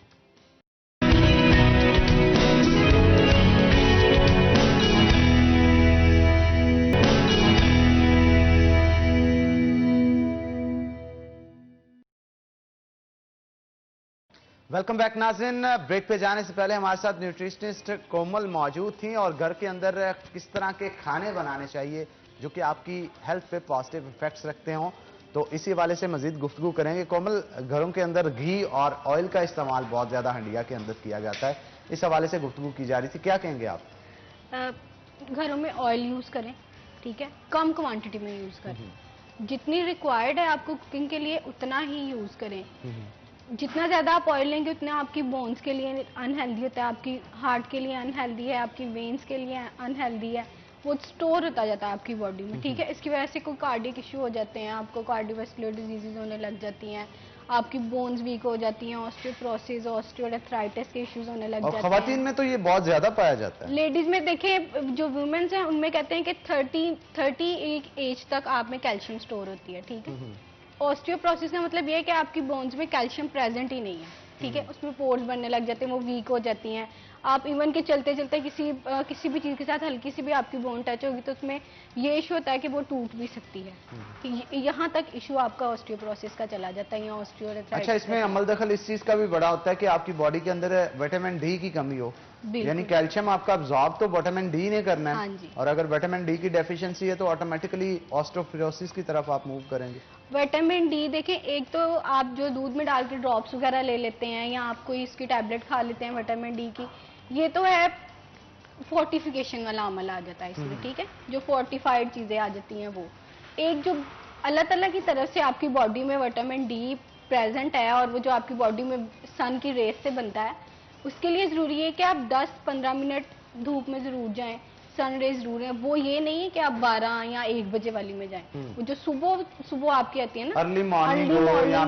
वेलकम बैक नाज़रीन। ब्रेक पे जाने से पहले हमारे साथ न्यूट्रिशनिस्ट कोमल मौजूद थी और घर के अंदर किस तरह के खाने बनाने चाहिए जो कि आपकी हेल्थ पे पॉजिटिव इफेक्ट्स रखते हों, तो इसी हवाले से मजीद गुफ्तगू करेंगे। कोमल, घरों के अंदर घी और ऑयल का इस्तेमाल बहुत ज्यादा हंडिया के अंदर किया जाता है, इस हवाले से गुफ्तगू की जा रही थी, क्या कहेंगे आप? घरों में ऑयल यूज करें, ठीक है, कम क्वांटिटी में यूज करें, जितनी रिक्वायर्ड है आपको कुकिंग के लिए उतना ही यूज करें। जितना ज्यादा आप ऑयल लेंगे उतना आपकी बोन्स के लिए अनहेल्दी होता है, आपकी हार्ट के लिए अनहेल्दी है, आपकी वेन्स के लिए अनहेल्दी है, वो स्टोर होता जाता है आपकी बॉडी में, ठीक है। इसकी वजह से कोई कार्डियक इश्यू हो जाते हैं, आपको कार्डियोवैस्कुलर डिजीजेज होने लग जाती हैं, आपकी बोन्स वीक हो जाती हैं, ऑस्टियोप्रोसिस, ऑस्टियोआर्थराइटिस के इश्यूज होने लग जाते हैं। खवातीन में तो ये बहुत ज्यादा पाया जाता है। लेडीज में देखें, जो वुमेन्स हैं उनमें कहते हैं कि 30 एज तक आप में कैल्शियम स्टोर होती है, ठीक है। ऑस्टियोप्रोसिस का मतलब ये है कि आपकी बोन्स में कैल्शियम प्रेजेंट ही नहीं है, ठीक है, उसमें पोर्स बनने लग जाते हैं, वो वीक हो जाती हैं। आप इवन के चलते चलते किसी भी चीज के साथ हल्की सी भी आपकी बोन टच होगी तो उसमें ये इशू होता है कि वो टूट भी सकती है। यहाँ तक इशू आपका ऑस्टियोप्रोसिस का चला जाता है या ऑस्टियोआर्थराइटिस। अच्छा, इसमें अमल दखल इस चीज का भी बड़ा होता है कि आपकी बॉडी के अंदर विटामिन डी की कमी हो, यानी कैल्शियम आपका अब्सॉर्ब तो विटामिन डी ने करना है। हाँ, और अगर विटामिन डी की डेफिशिएंसी है तो ऑटोमेटिकली ऑस्टियोपोरोसिस की तरफ आप मूव करेंगे। विटामिन डी देखें, एक तो आप जो दूध में डाल के ड्रॉप्स वगैरह ले लेते हैं या आप कोई इसकी टैबलेट खा लेते हैं विटामिन डी की, ये तो है फोर्टिफिकेशन वाला अमल आ जाता है इसमें, ठीक है, जो फोर्टिफाइड चीजें आ जाती हैं। वो एक जो अल्लाह ताला की तरफ से आपकी बॉडी में विटामिन डी प्रेजेंट है और वो जो आपकी बॉडी में सन की रेस से बनता है, उसके लिए जरूरी है कि आप 10-15 मिनट धूप में जरूर जाएं, सन रेज जरूर है। वो ये नहीं है कि आप 12 या 1 बजे वाली में जाएं। वो जो सुबह सुबह आपकी आती है ना, अर्ली मॉर्निंग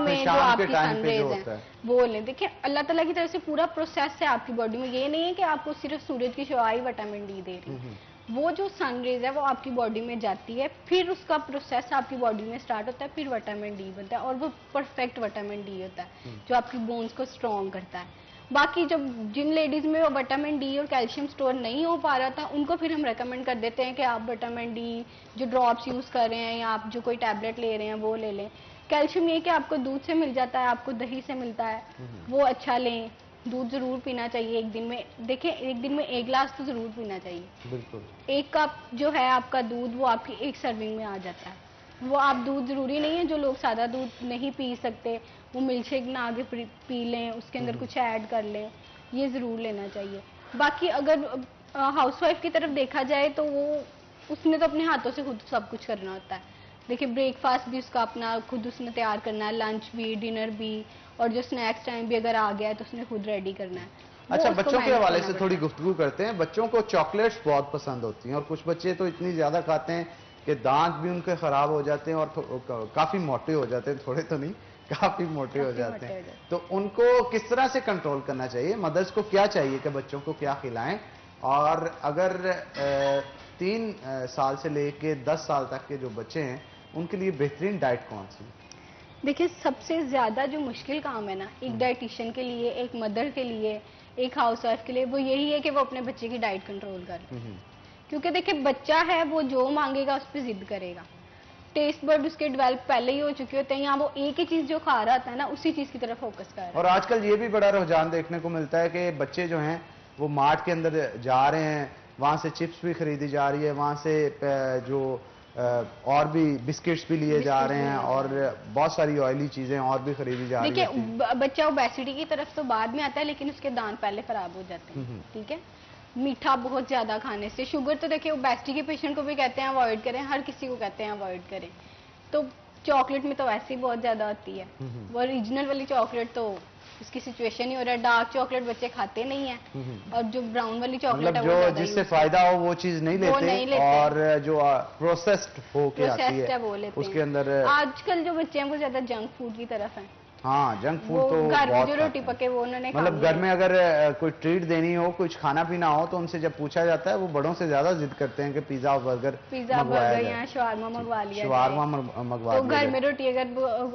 में जो आपकी सन रेज है वो लें। देखिए अल्लाह ताला की तरफ से पूरा प्रोसेस है आपकी बॉडी में, ये नहीं है कि आपको सिर्फ सूरज की शुआ ही विटामिन डी दे रही है। वो जो सन रेज है वो आपकी बॉडी में जाती है, फिर उसका प्रोसेस आपकी बॉडी में स्टार्ट होता है, फिर विटामिन डी बनता है और वो परफेक्ट विटामिन डी होता है जो आपकी बोन्स को स्ट्रॉन्ग करता है। बाकी जब जिन लेडीज में वो विटामिन डी और कैल्शियम स्टोर नहीं हो पा रहा था उनको फिर हम रेकमेंड कर देते हैं कि आप विटामिन डी जो ड्रॉप्स यूज कर रहे हैं या आप जो कोई टैबलेट ले रहे हैं वो ले लें। कैल्शियम ये कि आपको दूध से मिल जाता है, आपको दही से मिलता है, वो अच्छा लें। दूध जरूर पीना चाहिए एक दिन में, देखिए एक दिन में 1 गिलास तो जरूर पीना चाहिए। बिल्कुल 1 कप जो है आपका दूध वो आपकी 1 सर्विंग में आ जाता है। वो आप दूध जरूरी नहीं है, जो लोग सादा दूध नहीं पी सकते वो मिल्कशेक बना के पी लें, उसके अंदर कुछ ऐड कर लें, ये ज़रूर लेना चाहिए। बाकी अगर हाउसवाइफ की तरफ देखा जाए तो वो उसने तो अपने हाथों से खुद सब कुछ करना होता है। देखिए ब्रेकफास्ट भी उसका अपना खुद उसने तैयार करना है, लंच भी, डिनर भी, और जो स्नैक्स टाइम भी अगर आ गया है तो उसने खुद रेडी करना है। अच्छा, बच्चों के हवाले से थोड़ी गुफ्तगू करते हैं। बच्चों को चॉकलेट्स बहुत पसंद होती हैं और कुछ बच्चे तो इतनी ज्यादा खाते हैं कि दांत भी उनके खराब हो जाते हैं और काफी मोटे हो जाते हैं, थोड़े तो नहीं काफी मोटे हो जाते हैं। तो उनको किस तरह से कंट्रोल करना चाहिए? मदर्स को क्या चाहिए कि बच्चों को क्या खिलाएं? और अगर 3 साल से लेके 10 साल तक के जो बच्चे हैं उनके लिए बेहतरीन डाइट कौन सी? देखिए सबसे ज्यादा जो मुश्किल काम है ना एक डाइटिशियन के लिए, एक मदर के लिए, एक हाउसवाइफ के लिए, वो यही है कि वो अपने बच्चे की डाइट कंट्रोल करे। क्योंकि देखिए बच्चा है वो जो मांगेगा उस पर जिद करेगा। टेस्ट बर्ड उसके डेवलप पहले ही हो चुके होते हैं, यहाँ वो एक ही चीज जो खा रहा था ना उसी चीज की तरफ फोकस कर रहा है। और आजकल ये भी बड़ा रुझान देखने को मिलता है कि बच्चे जो हैं वो मार्ट के अंदर जा रहे हैं, वहां से चिप्स भी खरीदी जा रही है, वहां से जो और भी बिस्किट्स भी लिए जा रहे हैं और बहुत सारी ऑयली चीजें और भी खरीदी जा रही है। देखिए बच्चा ओबेसिटी की तरफ तो बाद में आता है लेकिन उसके दांत पहले खराब हो जाते हैं। ठीक है, मीठा बहुत ज्यादा खाने से, शुगर तो देखिए ओबेसिटी के पेशेंट को भी कहते हैं अवॉइड करें, हर किसी को कहते हैं अवॉइड करें। तो चॉकलेट में तो वैसे ही बहुत ज्यादा होती है, वो ओरिजिनल वाली चॉकलेट तो उसकी सिचुएशन ही हो रहा है। डार्क चॉकलेट बच्चे खाते नहीं है और जो ब्राउन वाली चॉकलेट है वो जिससे फायदा हो वो चीज नहीं लेते, और जो प्रोसेस्ड हो के आती है वो लेते उसके अंदर। आजकल जो बच्चे हैं वो ज्यादा जंक फूड की तरफ है। हाँ, जंक फूड तो घर में जो रोटी पके वो उन्होंने मतलब घर में अगर कोई ट्रीट देनी हो, कुछ खाना पीना हो तो उनसे जब पूछा जाता है वो बड़ों से ज्यादा जिद करते हैं कि पिज्जा बर्गर या शवारमा मंगवा लिया, शवारमा मंगवा तो घर में रोटी अगर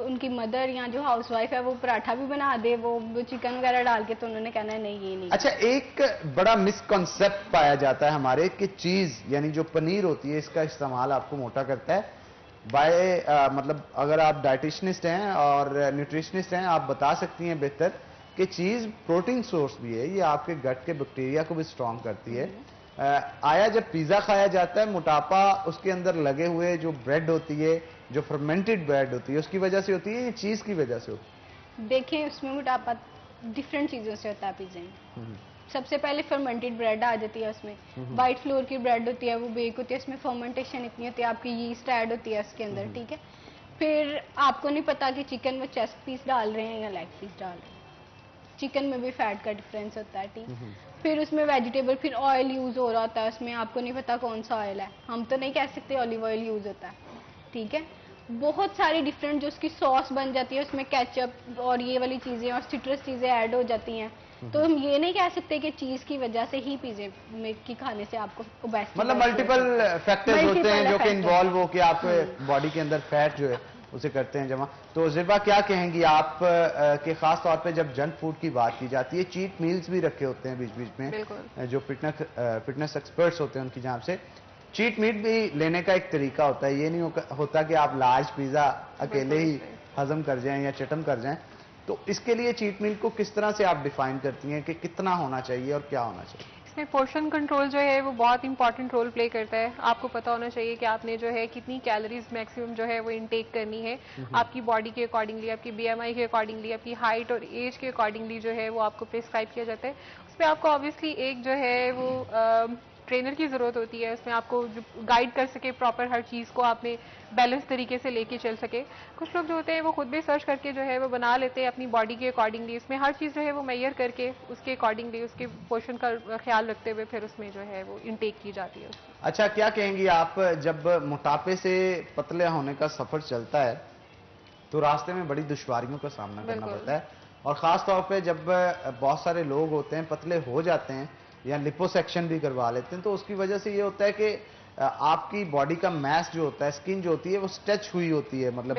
उनकी मदर या जो हाउसवाइफ है वो पराठा भी बना दे, वो चिकन वगैरह डाल के, तो उन्होंने कहना है नहीं ये नहीं। अच्छा, एक बड़ा मिसकॉन्सेप्ट पाया जाता है हमारे कि चीज यानी जो पनीर होती है इसका इस्तेमाल आपको मोटा करता है। मतलब अगर आप डाइटिशनिस्ट हैं और न्यूट्रिशनिस्ट हैं, आप बता सकती हैं बेहतर कि चीज प्रोटीन सोर्स भी है, ये आपके गट के बैक्टीरिया को भी स्ट्रांग करती है। आया जब पिज्जा खाया जाता है मोटापा उसके अंदर लगे हुए जो ब्रेड होती है, जो फर्मेंटेड ब्रेड होती है, उसकी वजह से होती है, ये चीज की वजह से होती है? देखिए उसमें मोटापा डिफरेंट चीजों से होता है पिज्जे में। सबसे पहले फर्मेंटेड ब्रेड आ जाती है, उसमें व्हाइट फ्लोर की ब्रेड होती है, वो बेक होती है, उसमें फर्मेंटेशन इतनी होती है, आपकी यीस्ट ऐड होती है उसके अंदर। ठीक है, फिर आपको नहीं पता कि चिकन में चेस्ट पीस डाल रहे हैं या लेग पीस डाल रहे हैं, चिकन में भी फैट का डिफरेंस होता है। ठीक, फिर उसमें वेजिटेबल, फिर ऑयल यूज हो रहा होता है उसमें, आपको नहीं पता कौन सा ऑयल है, हम तो नहीं कह सकते ऑलिव ऑयल यूज होता है। ठीक है, बहुत सारी डिफरेंट जो उसकी सॉस बन जाती है, उसमें केचप और ये वाली चीजें और सिट्रस चीजें ऐड हो जाती हैं। तो हम ये नहीं कह सकते कि चीज की वजह से ही पिज्जे में की खाने से आपको ओबेसिटी, मतलब मल्टीपल फैक्टर्स होते हैं जो कि इन्वॉल्व हो के आपके बॉडी के अंदर फैट जो है उसे करते हैं जमा। तो ज़िबा क्या कहेंगी आप के खास तौर पे जब जंक फूड की बात की जाती है, चीट मील्स भी रखे होते हैं बीच बीच में, जो फिटनेस एक्सपर्ट्स होते हैं उनकी जान से चीट मील भी लेने का एक तरीका होता है। ये नहीं होता कि आप लार्ज पिज्जा अकेले ही हजम कर जाएं या चटम कर जाएं। तो इसके लिए चीट मील को किस तरह से आप डिफाइन करती हैं कि कितना होना चाहिए और क्या होना चाहिए? इसमें पोर्शन कंट्रोल जो है वो बहुत इंपॉर्टेंट रोल प्ले करता है। आपको पता होना चाहिए कि आपने जो है कितनी कैलोरीज मैक्सिमम जो है वो इनटेक करनी है, आपकी बॉडी के अकॉर्डिंगली, आपकी BMI के अकॉर्डिंगली, आपकी हाइट और एज के अकॉर्डिंगली जो है वो आपको प्रिस्क्राइब किया जाता है। उसमें आपको ऑब्वियसली एक जो है वो ट्रेनर की ज़रूरत होती है। उसमें आपको जो गाइड कर सके प्रॉपर हर चीज़ को, आपने बैलेंस तरीके से लेके चल सके। कुछ लोग जो होते हैं वो खुद भी सर्च करके जो है वो बना लेते हैं अपनी बॉडी के अकॉर्डिंगली। उसमें हर चीज़ जो है वो मेजर करके उसके अकॉर्डिंगली उसके पोर्शन का ख्याल रखते हुए फिर उसमें जो है वो इनटेक की जाती है। अच्छा, क्या कहेंगी आप, जब मोटापे से पतले होने का सफर चलता है तो रास्ते में बड़ी दुश्वारियों का सामना करना पड़ता है, और खास तौर पे जब बहुत सारे लोग होते हैं पतले हो जाते हैं या लिपोसेक्शन भी करवा लेते हैं, तो उसकी वजह से ये होता है कि आपकी बॉडी का मैस जो होता है, स्किन जो होती है वो स्ट्रेच हुई होती है, मतलब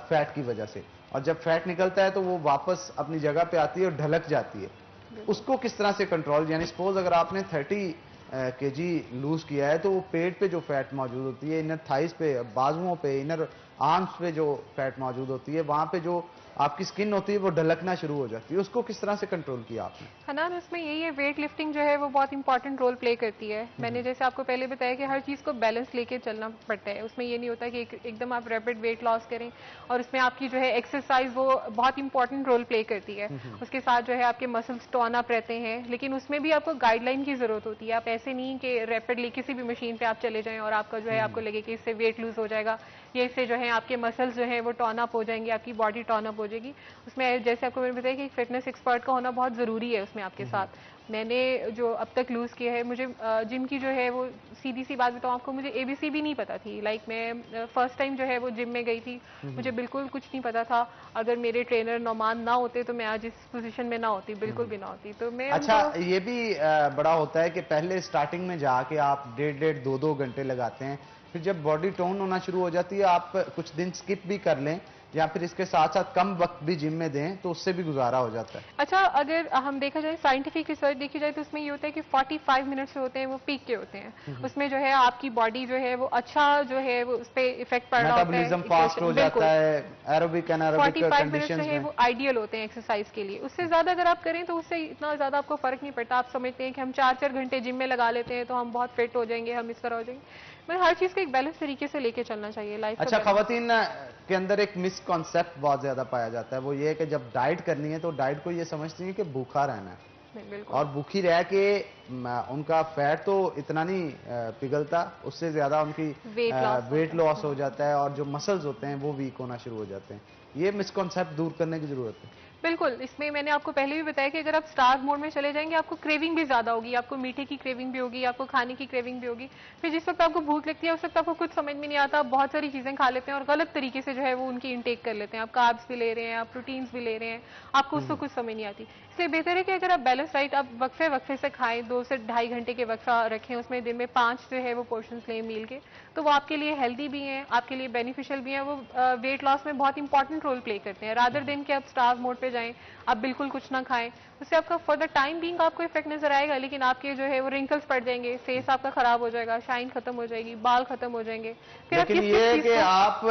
फैट की वजह से, और जब फैट निकलता है तो वो वापस अपनी जगह पे आती है और ढलक जाती है। उसको किस तरह से कंट्रोल, यानी सपोज अगर आपने 30 केजी लूज किया है तो वो पेट पे जो फैट मौजूद होती है, इनर थाइस पे, बाजुओं पे, इनर आर्म्स पे जो फैट मौजूद होती है, वहां पे जो आपकी स्किन होती है वो ढलकना शुरू हो जाती है, उसको किस तरह से कंट्रोल किया आपने? हनान, उसमें यही है, वेट लिफ्टिंग जो है वो बहुत इंपॉर्टेंट रोल प्ले करती है। मैंने जैसे आपको पहले बताया कि हर चीज़ को बैलेंस लेके चलना पड़ता है। उसमें ये नहीं होता कि एकदम आप रैपिड वेट लॉस करें, और उसमें आपकी जो है एक्सरसाइज वो बहुत इंपॉर्टेंट रोल प्ले करती है। उसके साथ जो है आपके मसल्स टोन अप रहते हैं, लेकिन उसमें भी आपको गाइडलाइन की जरूरत होती है। आप ऐसे नहीं कि रैपिडली किसी भी मशीन पे आप चले जाएं और आपका जो है आपको लगे कि इससे वेट लूज हो जाएगा, या इससे जो है आपके मसल्स जो है वो टोन अप हो जाएंगे, आपकी बॉडी टोन अप हो जाएगी। उसमें जैसे आपको मैंने बताया कि फिटनेस एक्सपर्ट का होना बहुत ज़रूरी है उसमें आपके साथ। मैंने जो अब तक लूज़ किया है, मुझे जिम की जो है वो सीधी सी बात बताऊँ आपको, मुझे एबीसी भी नहीं पता थी। लाइक मैं फर्स्ट टाइम जो है वो जिम में गई थी, मुझे बिल्कुल कुछ नहीं पता था। अगर मेरे ट्रेनर नौमान ना होते तो मैं आज इस पोजीशन में ना होती, बिल्कुल भी ना होती। तो मैं अच्छा, ये भी बड़ा होता है कि पहले स्टार्टिंग में जाके आप 1.5-2 घंटे लगाते हैं, फिर जब बॉडी टोन होना शुरू हो जाती है आप कुछ दिन स्किप भी कर लें या फिर इसके साथ साथ कम वक्त भी जिम में दें तो उससे भी गुजारा हो जाता है। अच्छा, अगर हम देखा जाए साइंटिफिक रिसर्च देखी जाए तो उसमें ये होता है कि 45 मिनट्स होते हैं वो पीक के होते हैं। उसमें जो है आपकी बॉडी जो है वो अच्छा जो है वो उस पर इफेक्ट पड़ रहा होता है, मेटाबॉलिज्म फास्ट हो जाता है, एरोबिक एनारोबिक 45 मिनट्स जो कंडीशंस है में वो आइडियल होते हैं एक्सरसाइज के लिए। उससे ज्यादा अगर आप करें तो उससे इतना ज्यादा आपको फर्क नहीं पड़ता। आप समझते हैं कि हम 4-4 घंटे जिम में लगा लेते हैं तो हम बहुत फिट हो जाएंगे, हम इस तरह हो जाएंगे। मतलब हर चीज को एक बैलेंस तरीके से लेके चलना चाहिए लाइफ। अच्छा, खवातीन के अंदर एक मिसकॉन्सेप्ट बहुत ज्यादा पाया जाता है, वो ये है कि जब डाइट करनी है तो डाइट को ये समझती है कि भूखा रहना है, और भूखी रह के उनका फैट तो इतना नहीं पिघलता, उससे ज्यादा उनकी वेट लॉस हो जाता है और जो मसल्स होते हैं वो वीक होना शुरू हो जाते हैं। ये मिसकॉन्सेप्ट दूर करने की जरूरत है। बिल्कुल, इसमें मैंने आपको पहले भी बताया कि अगर आप स्टार्व मोड में चले जाएंगे आपको क्रेविंग भी ज्यादा होगी, आपको मीठे की क्रेविंग भी होगी, आपको खाने की क्रेविंग भी होगी। फिर जिस वक्त आपको भूख लगती है उस वक्त आपको कुछ समझ में नहीं आता, आप बहुत सारी चीजें खा लेते हैं और गलत तरीके से जो है वो उनकी इनटेक कर लेते हैं। आप कार्ब्स भी ले रहे हैं, आप प्रोटीन्स भी ले रहे हैं, आपको उसको कुछ समझ नहीं आती। इसलिए बेहतर है कि अगर आप बैलेंस डाइट आप वक्फे वक्फे से खाएं, 2 से 2.5 घंटे के वक्फा रखें, उसमें दिन में 5 जो है वो पोर्शन लें मील के, तो वो आपके लिए हेल्दी भी हैं, आपके लिए बेनिफिशियल भी हैं, वो वेट लॉस में बहुत इंपॉर्टेंट रोल प्ले करते हैं। रादर दिन के आप स्टार्व मोड पे जाएं, आप बिल्कुल कुछ ना खाएं, उससे आपका फॉर द टाइम बीइंग आपको इफेक्ट नजर आएगा, लेकिन आपके जो है वो रिंकल्स पड़ जाएंगे, फेस आपका खराब हो जाएगा, शाइन खत्म हो जाएगी, बाल खत्म हो जाएंगे। फिर लेकिन ये है कि आप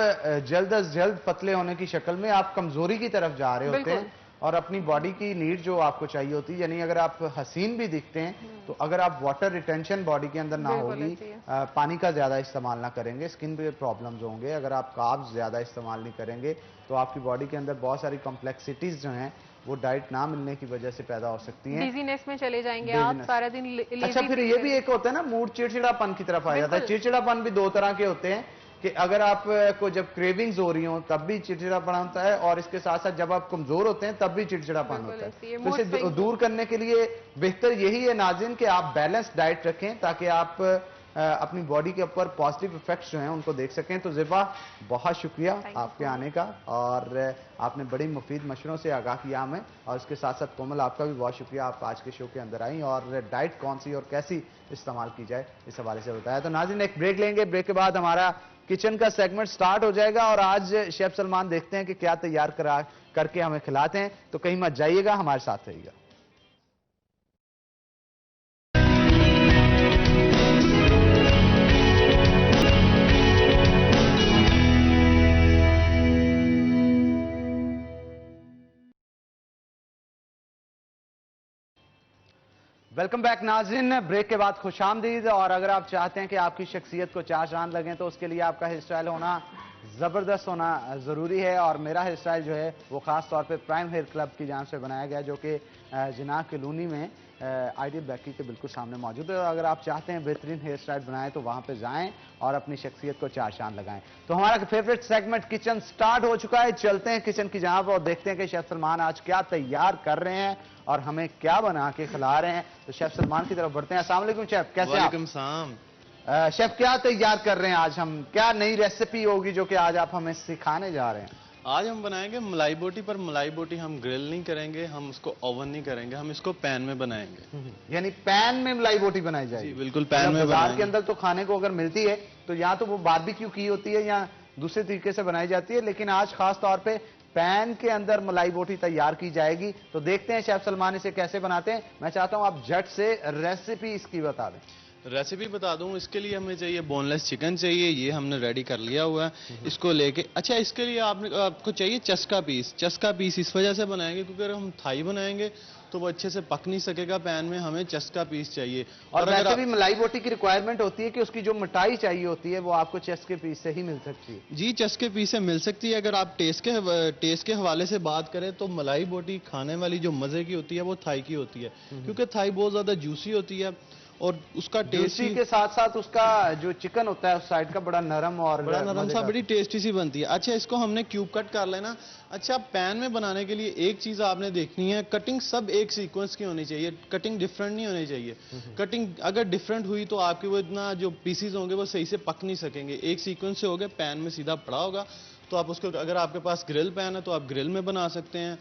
जल्द अज जल्द पतले होने की शक्ल में आप कमजोरी की तरफ जा रहे होते हैं, और अपनी बॉडी की नीड जो आपको चाहिए होती है, यानी अगर आप हसीन भी दिखते हैं तो अगर आप वाटर रिटेंशन बॉडी के अंदर ना होगी, पानी का ज्यादा इस्तेमाल ना करेंगे, स्किन पे प्रॉब्लम्स होंगे, अगर आप कार्ब्स ज्यादा इस्तेमाल नहीं करेंगे तो आपकी बॉडी के अंदर बहुत सारी कॉम्प्लेक्सिटीज जो हैं वो डाइट ना मिलने की वजह से पैदा हो सकती हैं। डिजीनेस में चले जाएंगे आप, सारा दिन अच्छा, फिर ये भी एक होता है ना, मूड चिड़चिड़ापन की तरफ आ जाता है। चिड़चिड़ापन भी 2 तरह के होते हैं कि अगर आप को जब क्रेविंग्स हो रही हो तब भी चिड़चिड़ापन होता है, और इसके साथ साथ जब आप कमजोर होते हैं तब भी चिड़चिड़ापन होता है। तो इसे दूर करने के लिए बेहतर यही है नाज़रीन कि आप बैलेंस डाइट रखें ताकि आप अपनी बॉडी के ऊपर पॉजिटिव इफेक्ट्स जो हैं उनको देख सकें। तो ज़िबा, बहुत शुक्रिया आपके आने का, और आपने बड़ी मुफीद मशवरों से आगाह किया हमें, और इसके साथ साथ कोमल आपका भी बहुत शुक्रिया, आप आज के शो के अंदर आई और डाइट कौन सी और कैसी इस्तेमाल की जाए इस हवाले से बताया। तो नाज़रीन, एक ब्रेक लेंगे, ब्रेक के बाद हमारा किचन का सेगमेंट स्टार्ट हो जाएगा, और आज शेफ सलमान देखते हैं कि क्या तैयार करके हमें खिलाते हैं। तो कहीं मत जाइएगा, हमारे साथ रहिएगा। वेलकम बैक नाज़रीन, ब्रेक के बाद खुशामदीद। और अगर आप चाहते हैं कि आपकी शख्सियत को 4 चांद लगें तो उसके लिए आपका हेयर स्टाइल होना ज़बरदस्त होना ज़रूरी है, और मेरा हेयर स्टाइल जो है वो ख़ास तौर पे प्राइम हेयर क्लब की जान से बनाया गया, जो कि जिनाह कॉलोनी में आइडियल बेकरी के बिल्कुल सामने मौजूद है। और अगर आप चाहते हैं बेहतरीन हेयर स्टाइल बनाएं तो वहां पे जाएं और अपनी शख्सियत को चार चांद लगाएं। तो हमारा फेवरेट सेगमेंट किचन स्टार्ट हो चुका है। चलते हैं किचन की जहां पर और देखते हैं कि शेफ सलमान आज क्या तैयार कर रहे हैं और हमें क्या बना के खिला रहे हैं। तो शेफ सलमान की तरफ बढ़ते हैं। अस्सलाम वालेकुम शेफ, कैसे हैं आप? वालेकुम सलाम। शेफ क्या तैयार कर रहे हैं आज? हम क्या नई रेसिपी होगी जो कि आज आप हमें सिखाने जा रहे हैं? आज हम बनाएंगे मलाई बोटी, पर मलाई बोटी हम ग्रिल नहीं करेंगे, हम उसको ओवन नहीं करेंगे, हम इसको पैन में बनाएंगे। यानी पैन में मलाई बोटी बनाई जाएगी? जी बिल्कुल, पैन में बाजार बनाएंगे। के अंदर तो खाने को अगर मिलती है तो या तो वो बारबेक्यू की होती है या दूसरे तरीके से बनाई जाती है, लेकिन आज खास तौर पे पैन के अंदर मलाई बोटी तैयार की जाएगी। तो देखते हैं शेफ सलमान इसे कैसे बनाते हैं। मैं चाहता हूं आप झट से रेसिपी इसकी बता दें। रेसिपी बता दूं, इसके लिए हमें चाहिए बोनलेस चिकन चाहिए, ये हमने रेडी कर लिया हुआ है। इसको लेके अच्छा, इसके लिए आपको चाहिए चस्का पीस। चस्का पीस इस वजह से बनाएंगे क्योंकि अगर हम थाई बनाएंगे तो वो अच्छे से पक नहीं सकेगा पैन में, हमें चस्का पीस चाहिए। और वैसे भी मलाई बोटी की रिक्वायरमेंट होती है कि उसकी जो मिठाई चाहिए होती है वो आपको चस्के पीस से ही मिल सकती है। जी, चस्के पीस से मिल सकती है। अगर आप टेस्ट के हवाले से बात करें तो मलाई बोटी खाने वाली जो मजे की होती है वो थाई की होती है, क्योंकि थाई बहुत ज्यादा जूसी होती है और उसका टेस्ट के साथ साथ उसका जो चिकन होता है उस साइड का बड़ा नरम और बड़ा नरम सा, बड़ी टेस्टी सी बनती है। अच्छा, इसको हमने क्यूब कट कर लेना। अच्छा, पैन में बनाने के लिए एक चीज आपने देखनी है, कटिंग सब एक सीक्वेंस की होनी चाहिए, कटिंग डिफरेंट नहीं होनी चाहिए। कटिंग अगर डिफरेंट हुई तो आपके वो इतना जो पीसीज होंगे वो सही से पक नहीं सकेंगे। एक सीक्वेंस से हो गए, पैन में सीधा पड़ा होगा तो आप उसको, अगर आपके पास ग्रिल पैन है तो आप ग्रिल में बना सकते हैं।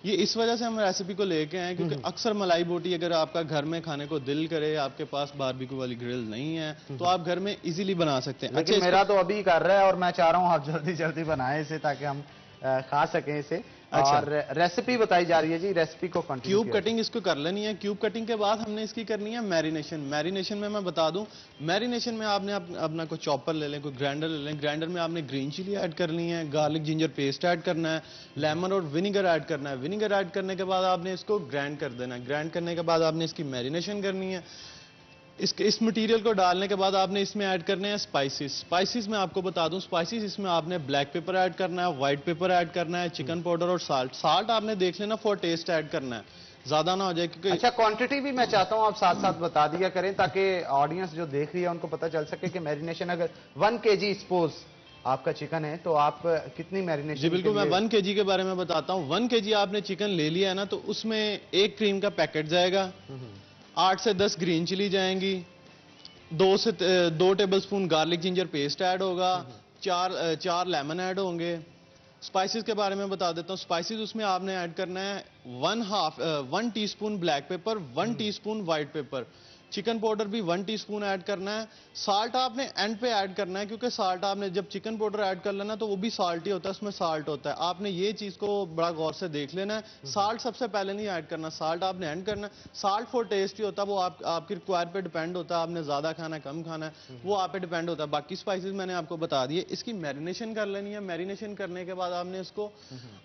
ये इस वजह से हम रेसिपी को लेके आए क्योंकि अक्सर मलाई बोटी अगर आपका घर में खाने को दिल करे, आपके पास बारबेक्यू वाली ग्रिल नहीं है तो आप घर में इजीली बना सकते हैं। लेकिन मेरा तो अभी कर रहा है और मैं चाह रहा हूँ आप जल्दी जल्दी बनाएं इसे ताकि हम खा सकें इसे। अच्छा। और रेसिपी बताई जा रही है जी, रेसिपी को कंटिन्यू। क्यूब कटिंग इसको कर लेनी है। क्यूब कटिंग के बाद हमने इसकी करनी है मैरिनेशन। मैरिनेशन में मैं बता दूं, मैरिनेशन में आपने अपना कोई चॉपर ले लें, कोई ग्राइंडर ले लें। ग्राइंडर में आपने ग्रीन चिली ऐड करनी है, गार्लिक जिंजर पेस्ट ऐड करना है, लेमन और विनीगर ऐड करना है। विनीगर ऐड करने के बाद आपने इसको ग्राइंड कर देना है। ग्राइंड करने के बाद आपने इसकी मैरिनेशन करनी है। इस मटेरियल को डालने के बाद आपने इसमें ऐड करने हैं स्पाइसेस। स्पाइसेस में आपको बता दूं, स्पाइसेस इसमें आपने ब्लैक पेपर ऐड करना है, व्हाइट पेपर ऐड करना है, चिकन पाउडर और साल्ट। साल्ट आपने देख लेना फॉर टेस्ट ऐड करना है, ज्यादा ना हो जाए क्योंकि अच्छा, क्वांटिटी भी मैं चाहता हूं आप साथ साथ बता दिया करें ताकि ऑडियंस जो देख रही है उनको पता चल सके कि मैरिनेशन अगर 1 kg सपोज आपका चिकन है तो आप कितनी मैरिनेशन? जी बिल्कुल, मैं 1 kg के बारे में बताता हूँ। 1 kg आपने चिकन ले लिया है ना तो उसमें 1 क्रीम का पैकेट जाएगा, 8 से 10 ग्रीन चिली जाएंगी, 2 tablespoon garlic ginger paste add होगा, 4 लेमन ऐड होंगे। स्पाइसेस के बारे में बता देता हूँ। स्पाइसेस उसमें आपने ऐड करना है 1 teaspoon black pepper, 1 teaspoon white paper. Chicken powder भी 1 टीस्पून ऐड करना है। साल्ट आपने एंड पे ऐड करना है क्योंकि साल्ट आपने जब चिकन पाउडर ऐड कर लेना तो वो भी साल्ट ही होता है, उसमें साल्ट होता है। आपने ये चीज को बड़ा गौर से देख लेना है। साल्ट सबसे पहले नहीं ऐड करना, साल्ट आपने एंड करना है। साल्ट फॉर टेस्ट ही होता है, वो आपकी रिक्वायर पे डिपेंड होता है, आपने ज्यादा खाना है कम खाना है वो आप पे डिपेंड होता है। बाकी स्पाइसेस मैंने आपको बता दिए। इसकी मैरिनेशन कर लेनी है। मैरिनेशन करने के बाद आपने इसको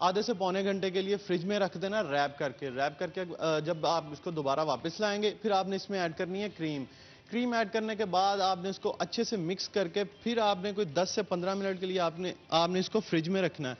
आधे से पौने घंटे के लिए फ्रिज में रख देना रैप करके जब आप इसको दोबारा वापस लाएंगे फिर आपने इसमें ऐड करनी है क्रीम ऐड करने के बाद आपने इसको अच्छे से मिक्स करके फिर आपने कोई 10 से 15 मिनट के लिए आपने इसको फ्रिज में रखना है।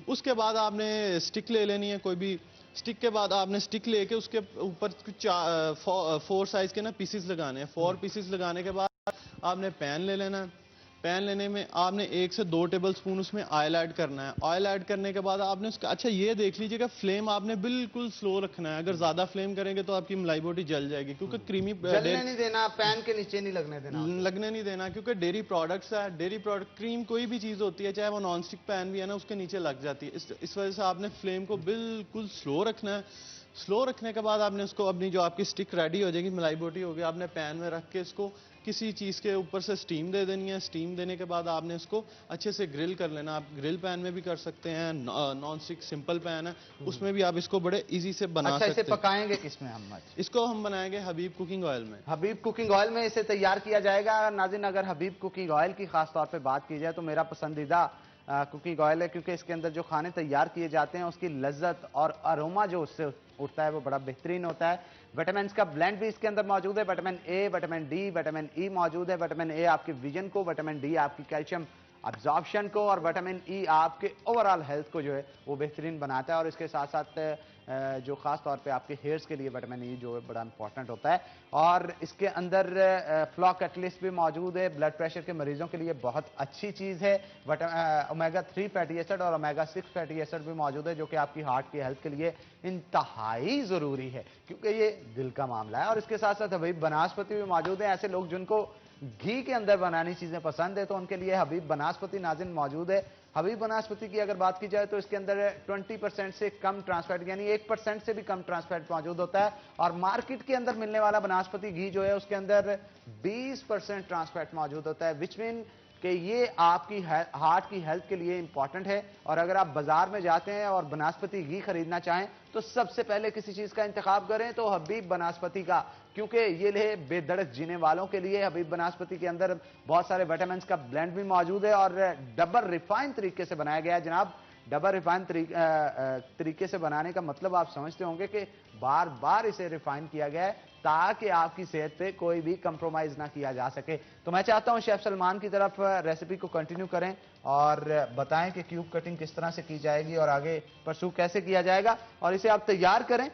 उसके बाद आपने स्टिक ले लेनी है कोई भी। स्टिक के बाद आपने स्टिक लेके उसके ऊपर 4 साइज के ना पीसेस लगाने हैं। 4 पीसेस लगाने के बाद आपने पैन ले लेना है। पैन लेने में आपने 1 से 2 टेबलस्पून उसमें ऑयल ऐड करना है। ऑयल ऐड करने के बाद आपने उसका, अच्छा ये देख लीजिएगा, फ्लेम आपने बिल्कुल स्लो रखना है। अगर ज्यादा फ्लेम करेंगे तो आपकी मलाई बोटी जल जाएगी क्योंकि जलने नहीं देना, पैन के नीचे नहीं लगने देना क्योंकि डेयरी प्रोडक्ट्स है। डेयरी प्रोडक्ट क्रीम कोई भी चीज होती है चाहे वो नॉन स्टिक पैन भी है ना उसके नीचे लग जाती है। इस वजह से आपने फ्लेम को बिल्कुल स्लो रखना है। स्लो रखने के बाद आपने उसको, अपनी जो आपकी स्टिक रेडी हो जाएगी, मलाई बोटी होगी, आपने पैन में रख के इसको किसी चीज के ऊपर से स्टीम दे देनी है। स्टीम देने के बाद आपने इसको अच्छे से ग्रिल कर लेना। आप ग्रिल पैन में भी कर सकते हैं, नॉन स्टिक सिंपल पैन है उसमें भी आप इसको बड़े इजी से बना सकते हैं। इसे पकाएंगे किसमें हम? इसको हम बनाएंगे हबीब कुकिंग ऑयल में। हबीब कुकिंग ऑयल में इसे तैयार किया जाएगा। नाज़रीन, अगर हबीब कुकिंग ऑयल की खास तौर पे बात की जाए तो मेरा पसंदीदा कुकिंग ऑयल है क्योंकि इसके अंदर जो खाने तैयार किए जाते हैं उसकी लज्जत और अरोमा जो उससे उठता है वो बड़ा बेहतरीन होता है। विटामिन का ब्लेंड भी इसके अंदर मौजूद है। Vitamin A, vitamin D, vitamin E मौजूद है। विटामिन ए आपके विजन को, विटामिन डी आपकी कैल्शियम अब्जॉर्प्शन को और विटामिन ई आपके ओवरऑल हेल्थ को जो है वो बेहतरीन बनाता है। और इसके साथ साथ जो खास तौर पे आपके हेयर्स के लिए विटामिन ई जो है बड़ा इंपॉर्टेंट होता है। और इसके अंदर फ्लॉ कैटलिस्ट भी मौजूद है, ब्लड प्रेशर के मरीजों के लिए बहुत अच्छी चीज़ है। ओमेगा 3 फैटी एसिड और ओमेगा 6 फैटी एसिड भी मौजूद है, जो कि आपकी हार्ट की हेल्थ के लिए इंतहाई ज़रूरी है, क्योंकि ये दिल का मामला है। और इसके साथ साथ हबीब बनास्पति भी मौजूद है। ऐसे लोग जिनको घी के अंदर बनानी चीज़ें पसंद है, तो उनके लिए हबीब बनास्पति नाज़िन मौजूद है। हबीब बनास्पति की अगर बात की जाए तो इसके अंदर 20% से कम ट्रांसफैट, यानी 1% से भी कम ट्रांसफैट मौजूद होता है। और मार्केट के अंदर मिलने वाला बनास्पति घी जो है उसके अंदर 20% ट्रांसफैट मौजूद होता है, विच मीन कि ये आपकी हार्ट की हेल्थ के लिए इंपॉर्टेंट है। और अगर आप बाजार में जाते हैं और बनास्पति घी खरीदना चाहें तो सबसे पहले किसी चीज का इंतखाब करें तो हबीब बनास्पति का, क्योंकि ये ले बेधड़क जीने वालों के लिए। हबीब बनास्पति के अंदर बहुत सारे विटामिन का ब्लेंड भी मौजूद है और डबल रिफाइन तरीके से बनाया गया है। जनाब, डबल रिफाइन तरीके से बनाने का मतलब आप समझते होंगे कि बार बार इसे रिफाइन किया गया है ताकि आपकी सेहत पे कोई भी कंप्रोमाइज ना किया जा सके। तो मैं चाहता हूं शेफ सलमान की तरफ रेसिपी को कंटिन्यू करें और बताएं कि क्यूब कटिंग किस तरह से की जाएगी और आगे परसू कैसे किया जाएगा। और इसे आप तैयार करें।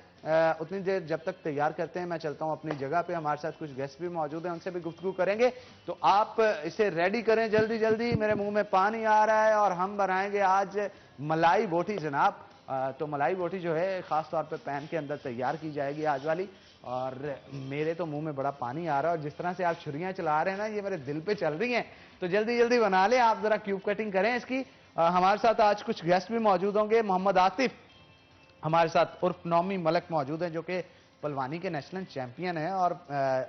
उतनी देर जब तक तैयार करते हैं मैं चलता हूं अपनी जगह पे। हमारे साथ कुछ गेस्ट भी मौजूद हैं, उनसे भी गुफ्तगू करेंगे। तो आप इसे रेडी करें जल्दी जल्दी, मेरे मुंह में पानी आ रहा है। और हम बनाएंगे आज मलाई बोटी जनाब। तो मलाई बोटी जो है खास तौर पे पैन के अंदर तैयार की जाएगी आज वाली। और मेरे तो मुंह में बड़ा पानी आ रहा है और जिस तरह से आप छुरियां चला रहे हैं ना, ये मेरे दिल पे चल रही हैं। तो जल्दी जल्दी बना लें, आप जरा क्यूब कटिंग करें इसकी। हमारे साथ आज कुछ गेस्ट भी मौजूद होंगे। मोहम्मद आतिफ हमारे साथ उर्फ नौमी मलक मौजूद हैं, जो कि पलवानी के नेशनल चैंपियन हैं। और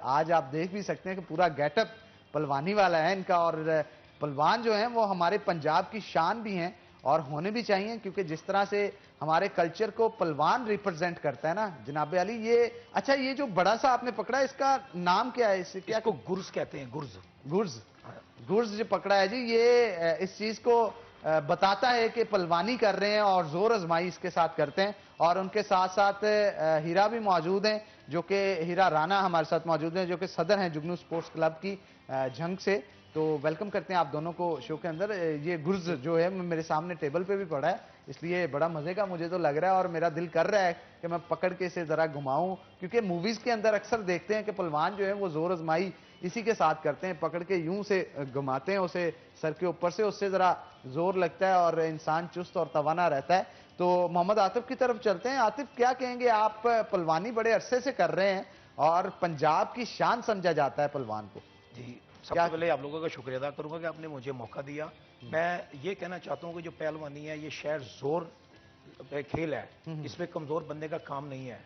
आज आप देख भी सकते हैं कि पूरा गेटअप पलवानी वाला है इनका। और पलवान जो हैं वो हमारे पंजाब की शान भी हैं और होने भी चाहिए, क्योंकि जिस तरह से हमारे कल्चर को पलवान रिप्रेजेंट करता है ना जनाब अली। ये अच्छा, ये जो बड़ा सा आपने पकड़ा है इसका नाम क्या है? इसे क्या इसको गुर्ज कहते हैं, गुर्ज। गुर्ज, गुर्ज जो पकड़ा है जी, ये इस चीज को बताता है कि पलवानी कर रहे हैं और जोर आजमाई इसके साथ करते हैं। और उनके साथ साथ हीरा भी मौजूद हैं, जो कि हीरा राना हमारे साथ मौजूद हैं, जो कि सदर हैं जुगनू स्पोर्ट्स क्लब की झंग से। तो वेलकम करते हैं आप दोनों को शो के अंदर। ये गुर्ज जो है मेरे सामने टेबल पे भी पड़ा है, इसलिए बड़ा मजे का मुझे तो लग रहा है और मेरा दिल कर रहा है कि मैं पकड़ के इसे जरा घुमाऊं, क्योंकि मूवीज के अंदर अक्सर देखते हैं कि पहलवान जो है वो जोर आजमाई इसी के साथ करते हैं, पकड़ के यूं से घुमाते हैं उसे सर के ऊपर से, उससे जरा जोर लगता है और इंसान चुस्त और तवाना रहता है। तो मोहम्मद आतिफ की तरफ चलते हैं। आतिफ, क्या कहेंगे आप? पहलवानी बड़े अरसे से कर रहे हैं और पंजाब की शान समझा जाता है पहलवान को। जी, सबसे पहले आप लोगों का शुक्रिया अदा करूंगा कि आपने मुझे मौका दिया। मैं ये कहना चाहता हूं कि जो पहलवानी है ये शायद जोर खेल है, इसमें कमजोर बंदे का काम नहीं है।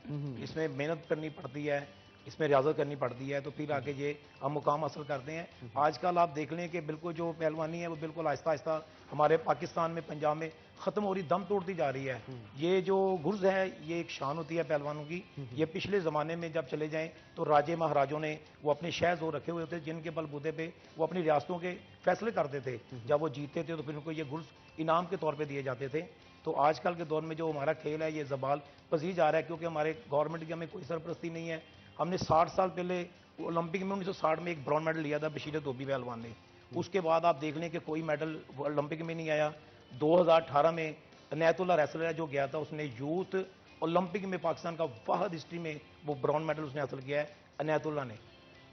इसमें मेहनत करनी पड़ती है, इसमें रियाजत करनी पड़ती है, तो फिर आके ये हम मुकाम हासिल करते हैं। आजकल आप देख लें कि बिल्कुल जो पहलवानी है वो बिल्कुल आहिस्ता आहिस्ता हमारे पाकिस्तान में, पंजाब में खत्म हो रही, दम तोड़ती जा रही है। ये जो गुर्ज है ये एक शान होती है पहलवानों की। ये पिछले ज़माने में जब चले जाएं तो राजे महाराजों ने वो अपने शहर जो रखे हुए थे, जिनके बलबूते पे वो अपनी रियासतों के फैसले करते थे। जब वो जीतते थे तो फिर उनको ये गुर्ज इनाम के तौर पर दिए जाते थे। तो आजकल के दौर में जो हमारा खेल है ये ज़बाल पजीर जा रहा है, क्योंकि हमारे गवर्नमेंट की हमें कोई सरपरस्ती नहीं है। हमने 60 साल पहले ओलंपिक में 1960 में एक ब्रॉन्ज मेडल लिया था बशीर धोबी पहलवान ने। उसके बाद आप देख लें कि कोई मेडल ओलंपिक में नहीं आया। 2018 में अनैतुल्ला रेसलर जो गया था, उसने यूथ ओलंपिक में पाकिस्तान का वाहद हिस्ट्री में वो ब्रॉन्ज मेडल उसने हासिल किया है, अनैतुल्ला ने।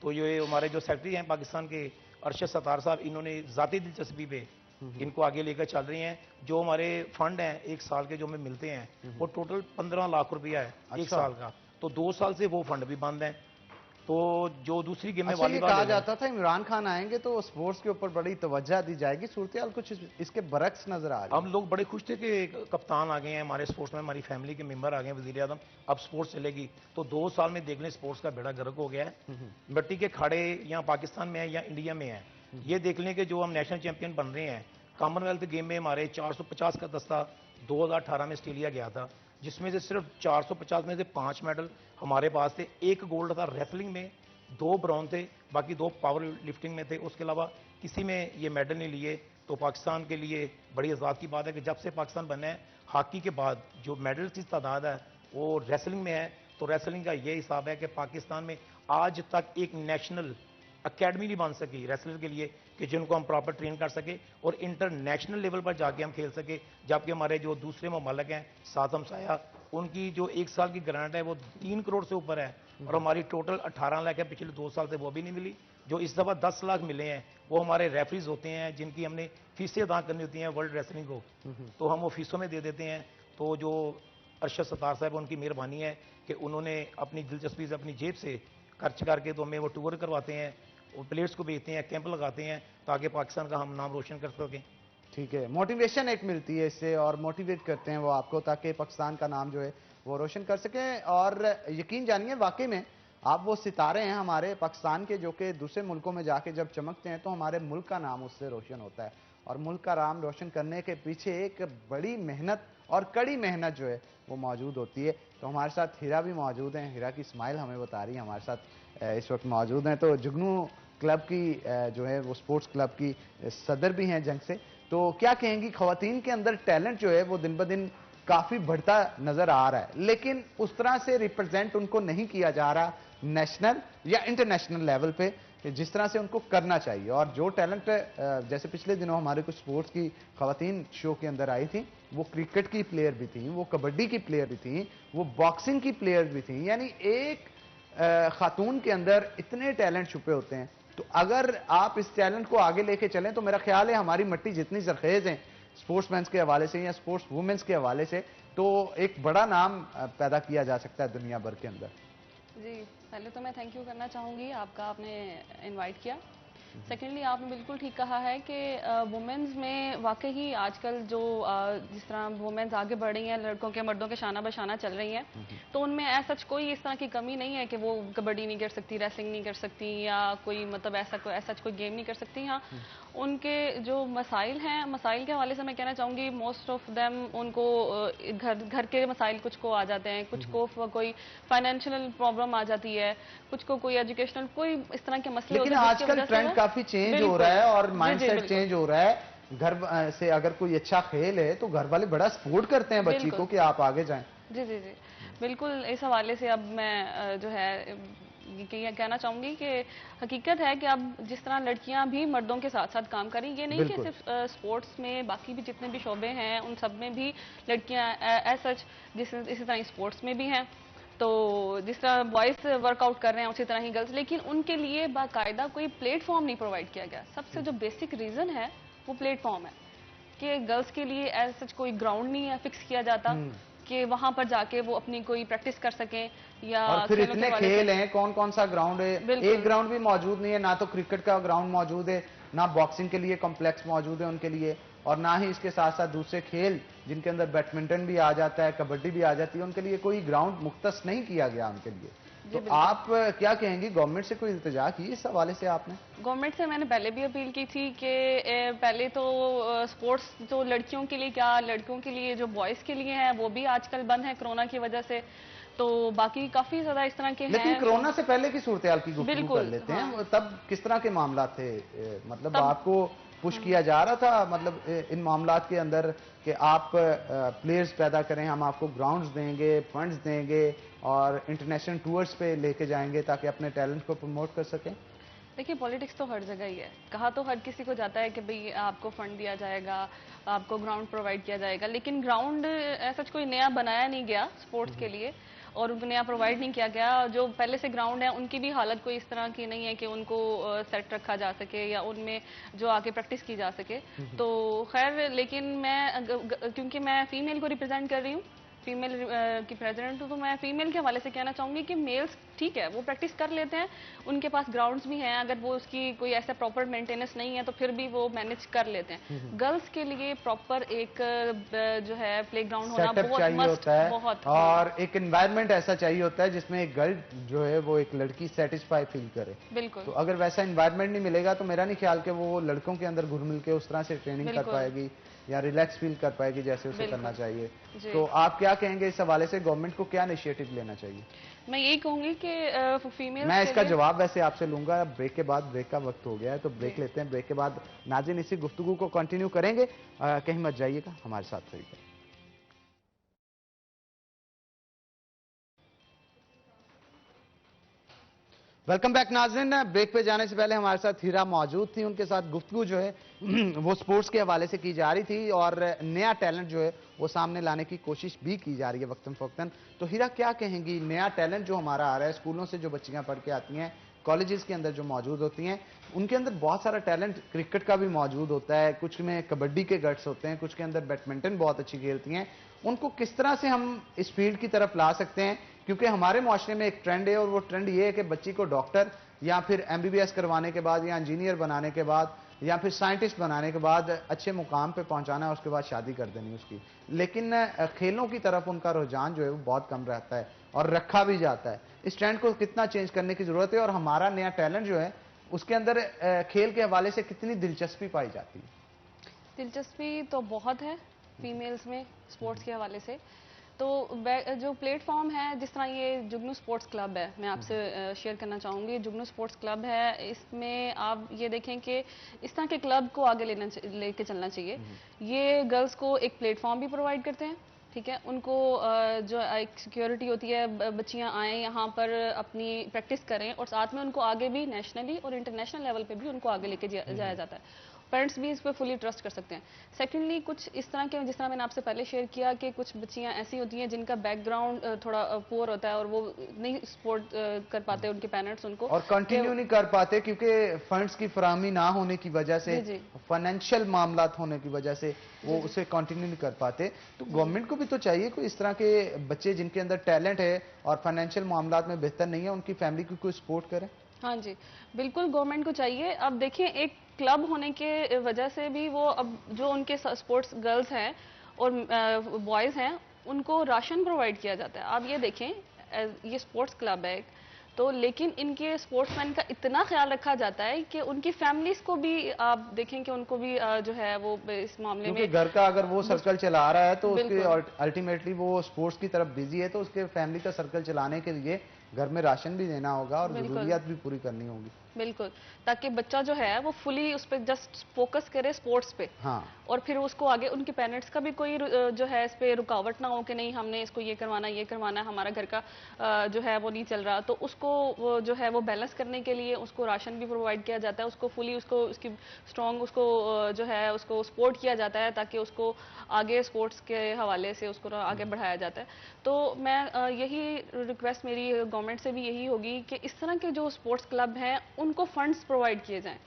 तो ये हमारे जो सेक्रेटरी हैं पाकिस्तान के अरशद सत्तार साहब, इन्होंने ज़ाती दिलचस्पी पे इनको आगे लेकर चल रही हैं। जो हमारे फंड हैं एक साल के जो हमें मिलते हैं वो टोटल 15 लाख रुपया है एक साल का। तो 2 साल से वो फंड भी बंद हैं। तो जो दूसरी गेम में अच्छा, ये कहा जाता था इमरान खान आएंगे तो स्पोर्ट्स के ऊपर बड़ी तवज्जो दी जाएगी, सूरत कुछ इसके बरक्स नजर आ रही है। हम लोग बड़े खुश थे कि कप्तान आ गए हैं हमारे स्पोर्ट्स में, हमारी फैमिली के मेंबर आ गए हैं, वजीर आजम अब स्पोर्ट्स चलेगी। तो 2 साल में देख लें स्पोर्ट्स का बेड़ा गर्क हो गया है। मिट्टी के खाड़े यहाँ पाकिस्तान में है या इंडिया में है, ये देख लें कि जो हम नेशनल चैंपियन बन रहे हैं। कॉमनवेल्थ गेम में हमारे 450 का दस्ता 2018 में ऑस्ट्रेलिया गया था, जिसमें से सिर्फ 450 में से 5 मेडल हमारे पास थे। 1 गोल्ड था रेसलिंग में, 2 ब्रॉन्ज थे, बाकी 2 पावर लिफ्टिंग में थे। उसके अलावा किसी में ये मेडल नहीं लिए। तो पाकिस्तान के लिए बड़ी इज़्ज़त की बात है कि जब से पाकिस्तान बना है, हॉकी के बाद जो मेडल की तादाद है वो रेसलिंग में है। तो रेसलिंग का ये हिसाब है कि पाकिस्तान में आज तक एक नेशनल अकेडमी नहीं बन सकी रेसलर के लिए कि जिनको हम प्रॉपर ट्रेन कर सके और इंटरनेशनल लेवल पर जाके हम खेल सके। जबकि हमारे जो दूसरे ममालिक हैं, साथ हमसाया उनकी जो 1 साल की ग्रांट है वो 3 करोड़ से ऊपर है, और हमारी टोटल 18 लाख है, पिछले 2 साल से वो भी नहीं मिली। जो इस दफ़ा 10 लाख मिले हैं वो हमारे रेफरीज होते हैं जिनकी हमने फीसें अदा करनी होती हैं वर्ल्ड रेसलिंग को, तो हम वो फीसों में दे देते हैं। तो जो अरशद सत्तार साहब उनकी मेहरबानी है कि उन्होंने अपनी दिलचस्पी से अपनी जेब से खर्च करके तो हमें वो टूर करवाते हैं, वो प्लेयर्स को भेजते हैं, कैंप लगाते हैं ताकि पाकिस्तान का हम नाम रोशन कर सकें। ठीक है, मोटिवेशन एक मिलती है इससे और मोटिवेट करते हैं वो आपको ताकि पाकिस्तान का नाम जो है वो रोशन कर सकें। और यकीन जानिए वाकई में आप वो सितारे हैं हमारे पाकिस्तान के जो कि दूसरे मुल्कों में जाके जब चमकते हैं तो हमारे मुल्क का नाम उससे रोशन होता है, और मुल्क का नाम रोशन करने के पीछे एक बड़ी मेहनत और कड़ी मेहनत जो है वो मौजूद होती है। तो हमारे साथ हीरा भी मौजूद हैं, हीरा की स्माइल हमें बता रही है हमारे साथ इस वक्त मौजूद हैं। तो जुगनू क्लब की जो है वो स्पोर्ट्स क्लब की सदर भी हैं जंग से, तो क्या कहेंगी खवातीन के अंदर टैलेंट जो है वो दिन ब दिन काफी बढ़ता नजर आ रहा है, लेकिन उस तरह से रिप्रेजेंट उनको नहीं किया जा रहा नेशनल या इंटरनेशनल लेवल पे जिस तरह से उनको करना चाहिए। और जो टैलेंट जैसे पिछले दिनों हमारे कुछ स्पोर्ट्स की खवातीन शो के अंदर आई थी, वो क्रिकेट की प्लेयर भी थी, वो कबड्डी की प्लेयर भी थी, वो बॉक्सिंग की प्लेयर भी थी, यानी एक खातून के अंदर इतने टैलेंट छुपे होते हैं। तो अगर आप इस टैलेंट को आगे लेके चलें तो मेरा ख्याल है हमारी मिट्टी जितनी जरखेज है स्पोर्ट्समैन के हवाले से या स्पोर्ट्स वुमेन्स के हवाले से, तो एक बड़ा नाम पैदा किया जा सकता है दुनिया भर के अंदर। जी, पहले तो मैं थैंक यू करना चाहूँगी आपका, आपने इनवाइट किया। सेकेंडली आपने बिल्कुल ठीक कहा है कि वुमेंस में वाकई ही आजकल जो जिस तरह वुमेंस आगे बढ़ रही हैं, लड़कों के मर्दों के शाना बशाना चल रही हैं, तो उनमें ऐसा कोई इस तरह की कमी नहीं है कि वो कबड्डी नहीं कर सकती, रेसलिंग नहीं कर सकती, या कोई मतलब ऐसा कोई गेम नहीं कर सकती। हाँ, उनके जो मसाइल हैं, मसाइल के हवाले से मैं कहना चाहूँगी मोस्ट ऑफ देम उनको घर के मसाइल कुछ को आ जाते हैं, कुछ को कोई फाइनेंशियल प्रॉब्लम आ जाती है, कुछ को कोई एजुकेशनल कोई इस तरह के मसले होते लेकिन हैं। आजकल ट्रेंड काफी चेंज हो रहा है और माइंडसेट चेंज हो रहा है। घर से अगर कोई अच्छा खेल है तो घर वाले बड़ा सपोर्ट करते हैं बच्ची को कि आप आगे जाएं। जी जी जी, बिल्कुल। इस हवाले से अब मैं जो है ये कहना चाहूंगी कि हकीकत है कि अब जिस तरह लड़कियां भी मर्दों के साथ साथ काम करें, ये नहीं कि सिर्फ स्पोर्ट्स में, बाकी भी जितने भी शोबे हैं उन सब में भी लड़कियां एज सच इसी तरह स्पोर्ट्स में भी हैं। तो जिस तरह बॉयज वर्कआउट कर रहे हैं उसी तरह ही गर्ल्स, लेकिन उनके लिए बाकायदा कोई प्लेटफॉर्म नहीं प्रोवाइड किया गया। सबसे जो बेसिक रीजन है वो प्लेटफॉर्म है कि गर्ल्स के लिए एज सच कोई ग्राउंड नहीं है फिक्स किया जाता कि वहां पर जाके वो अपनी कोई प्रैक्टिस कर सकें, या और फिर इतने खेल हैं, कौन कौन सा ग्राउंड है, एक ग्राउंड भी मौजूद नहीं है, ना तो क्रिकेट का ग्राउंड मौजूद है, ना बॉक्सिंग के लिए कॉम्प्लेक्स मौजूद है उनके लिए, और ना ही इसके साथ साथ दूसरे खेल जिनके अंदर बैडमिंटन भी आ जाता है, कबड्डी भी आ जाती है, उनके लिए कोई ग्राउंड मुख्तस नहीं किया गया उनके लिए। तो आप क्या कहेंगी, गवर्नमेंट से कोई इल्तिजा की इस हवाले से आपने? गवर्नमेंट से मैंने पहले भी अपील की थी कि पहले तो स्पोर्ट्स तो लड़कियों के लिए क्या, लड़कों के लिए जो बॉयज़ के लिए है वो भी आजकल बंद है कोरोना की वजह से। तो बाकी काफी ज्यादा इस तरह के हैं। लेकिन कोरोना से पहले की सूरत हाल की गुफ्तगू कर लेते हैं, तब किस तरह के मामला थे? मतलब आपको पुश किया जा रहा था मतलब इन मामलात के अंदर कि आप प्लेयर्स पैदा करें, हम आपको ग्राउंड्स देंगे, फंड्स देंगे और इंटरनेशनल टूर्स पे लेके जाएंगे ताकि अपने टैलेंट को प्रमोट कर सकें? देखिए, पॉलिटिक्स तो हर जगह ही है। कहा तो हर किसी को जाता है कि भाई आपको फंड दिया जाएगा, आपको ग्राउंड प्रोवाइड किया जाएगा, लेकिन ग्राउंड ऐसा कोई नया बनाया नहीं गया स्पोर्ट्स के लिए और उनको नया प्रोवाइड नहीं किया गया। जो पहले से ग्राउंड है उनकी भी हालत कोई इस तरह की नहीं है कि उनको सेट रखा जा सके या उनमें जो आके प्रैक्टिस की जा सके। तो खैर, लेकिन मैं क्योंकि मैं फीमेल को रिप्रेजेंट कर रही हूँ, फीमेल की प्रेसिडेंट हूँ, तो मैं फीमेल के हवाले से कहना चाहूँगी कि मेल्स ठीक है वो प्रैक्टिस कर लेते हैं, उनके पास ग्राउंड्स भी हैं, अगर वो उसकी कोई ऐसा प्रॉपर मेंटेनेंस नहीं है तो फिर भी वो मैनेज कर लेते हैं। गर्ल्स के लिए प्रॉपर एक जो है प्ले ग्राउंड होना बहुत मस्ट होता है, बहुत, और एक एनवायरनमेंट ऐसा चाहिए होता है जिसमें एक गर्ल जो है वो एक लड़की सेटिस्फाई फील करे। बिल्कुल। तो अगर वैसा एनवायरनमेंट नहीं मिलेगा तो मेरा नहीं ख्याल कि वो लड़कों के अंदर घुल मिल के उस तरह से ट्रेनिंग कर पाएगी या रिलैक्स फील कर पाएगी जैसे उसे करना चाहिए। तो आप क्या कहेंगे इस हवाले से, गवर्नमेंट को क्या इनिशिएटिव लेना चाहिए? मैं यही कहूंगी कि फीमेल, मैं इसका जवाब वैसे आपसे लूंगा ब्रेक के बाद। ब्रेक का वक्त हो गया है तो ब्रेक लेते हैं, ब्रेक के बाद नाज़रीन इसी गुफ्तगू को कंटिन्यू करेंगे। कहीं मत जाइएगा, हमारे साथ रहिएगा। वेलकम बैक नाज़रीन। ब्रेक पे जाने से पहले हमारे साथ हीरा मौजूद थी, उनके साथ गुफ्तगू जो है वो स्पोर्ट्स के हवाले से की जा रही थी और नया टैलेंट जो है वो सामने लाने की कोशिश भी की जा रही है वक्तन फवक्तन। तो हीरा क्या कहेंगी, नया टैलेंट जो हमारा आ रहा है, स्कूलों से जो बच्चियां पढ़ के आती हैं, कॉलेजेस के अंदर जो मौजूद होती हैं, उनके अंदर बहुत सारा टैलेंट क्रिकेट का भी मौजूद होता है, कुछ में कबड्डी के गट्स होते हैं, कुछ के अंदर बैडमिंटन बहुत अच्छी खेलती हैं। उनको किस तरह से हम इस फील्ड की तरफ ला सकते हैं, क्योंकि हमारे माशरे में एक ट्रेंड है और वो ट्रेंड ये है कि बच्ची को डॉक्टर या फिर एमबीबीएस करवाने के बाद या इंजीनियर बनाने के बाद या फिर साइंटिस्ट बनाने के बाद अच्छे मुकाम पे पहुंचाना है, उसके बाद शादी कर देनी उसकी। लेकिन खेलों की तरफ उनका रुझान जो है वो बहुत कम रहता है और रखा भी जाता है। इस ट्रेंड को कितना चेंज करने की जरूरत है और हमारा नया टैलेंट जो है उसके अंदर खेल के हवाले से कितनी दिलचस्पी पाई जाती है? दिलचस्पी तो बहुत है फीमेल्स में स्पोर्ट्स के हवाले से। तो जो प्लेटफॉर्म है, जिस तरह ये जुगनू स्पोर्ट्स क्लब है, मैं आपसे शेयर करना चाहूँगी। जुगनू स्पोर्ट्स क्लब है, इसमें आप ये देखें कि इस तरह के क्लब को आगे लेके चलना चाहिए। ये गर्ल्स को एक प्लेटफॉर्म भी प्रोवाइड करते हैं, ठीक है। उनको जो एक सिक्योरिटी होती है, बच्चियां आएँ यहाँ पर अपनी प्रैक्टिस करें और साथ में उनको आगे भी नेशनली और इंटरनेशनल लेवल पे भी उनको आगे लेके जाया जाता है। पेरेंट्स भी इस पर फुली ट्रस्ट कर सकते हैं। सेकेंडली, कुछ इस तरह के, जिस तरह मैंने आपसे पहले शेयर किया कि कुछ बच्चियां ऐसी होती हैं जिनका बैकग्राउंड थोड़ा पुअर होता है और वो नहीं सपोर्ट कर पाते उनके पेरेंट्स उनको, और कंटिन्यू नहीं कर पाते क्योंकि फंड्स की फराहमी ना होने की वजह से, फाइनेंशियल मामला होने की वजह से वो उसे कंटिन्यू नहीं कर पाते। तो गवर्नमेंट को भी तो चाहिए कोई इस तरह के बच्चे जिनके अंदर टैलेंट है और फाइनेंशियल मामला में बेहतर नहीं है, उनकी फैमिली को कोई सपोर्ट करे। हाँ जी, बिल्कुल गवर्नमेंट को चाहिए। अब देखिए, एक क्लब होने के वजह से भी वो, अब जो उनके स्पोर्ट्स गर्ल्स हैं और बॉयज़ हैं, उनको राशन प्रोवाइड किया जाता है। आप ये देखें, ये स्पोर्ट्स क्लब है तो, लेकिन इनके स्पोर्ट्समैन का इतना ख्याल रखा जाता है कि उनकी फैमिलीज को भी आप देखें कि उनको भी जो है वो इस मामले में, घर का अगर वो सर्कल चला रहा है तो उसके अल्टीमेटली वो स्पोर्ट्स की तरफ बिजी है, तो उसके फैमिली का सर्कल चलाने के लिए घर में राशन भी देना होगा और जरूरियात भी पूरी करनी होगी। बिल्कुल, ताकि बच्चा जो है वो फुली उस पर जस्ट फोकस करे स्पोर्ट्स पे। हाँ। और फिर उसको आगे उनके पेरेंट्स का भी कोई जो है इस पे रुकावट ना हो कि नहीं हमने इसको ये करवाना है, हमारा घर का जो है वो नहीं चल रहा। तो उसको वो जो है वो बैलेंस करने के लिए उसको राशन भी प्रोवाइड किया जाता है, उसको फुली उसकी स्ट्रॉन्ग उसको जो है उसको सपोर्ट किया जाता है ताकि उसको आगे स्पोर्ट्स के हवाले से उसको आगे बढ़ाया जाता है। तो मैं यही रिक्वेस्ट मेरी गवर्नमेंट से भी यही होगी कि इस तरह के जो स्पोर्ट्स क्लब हैं उनको फंड्स प्रोवाइड किए जाएं।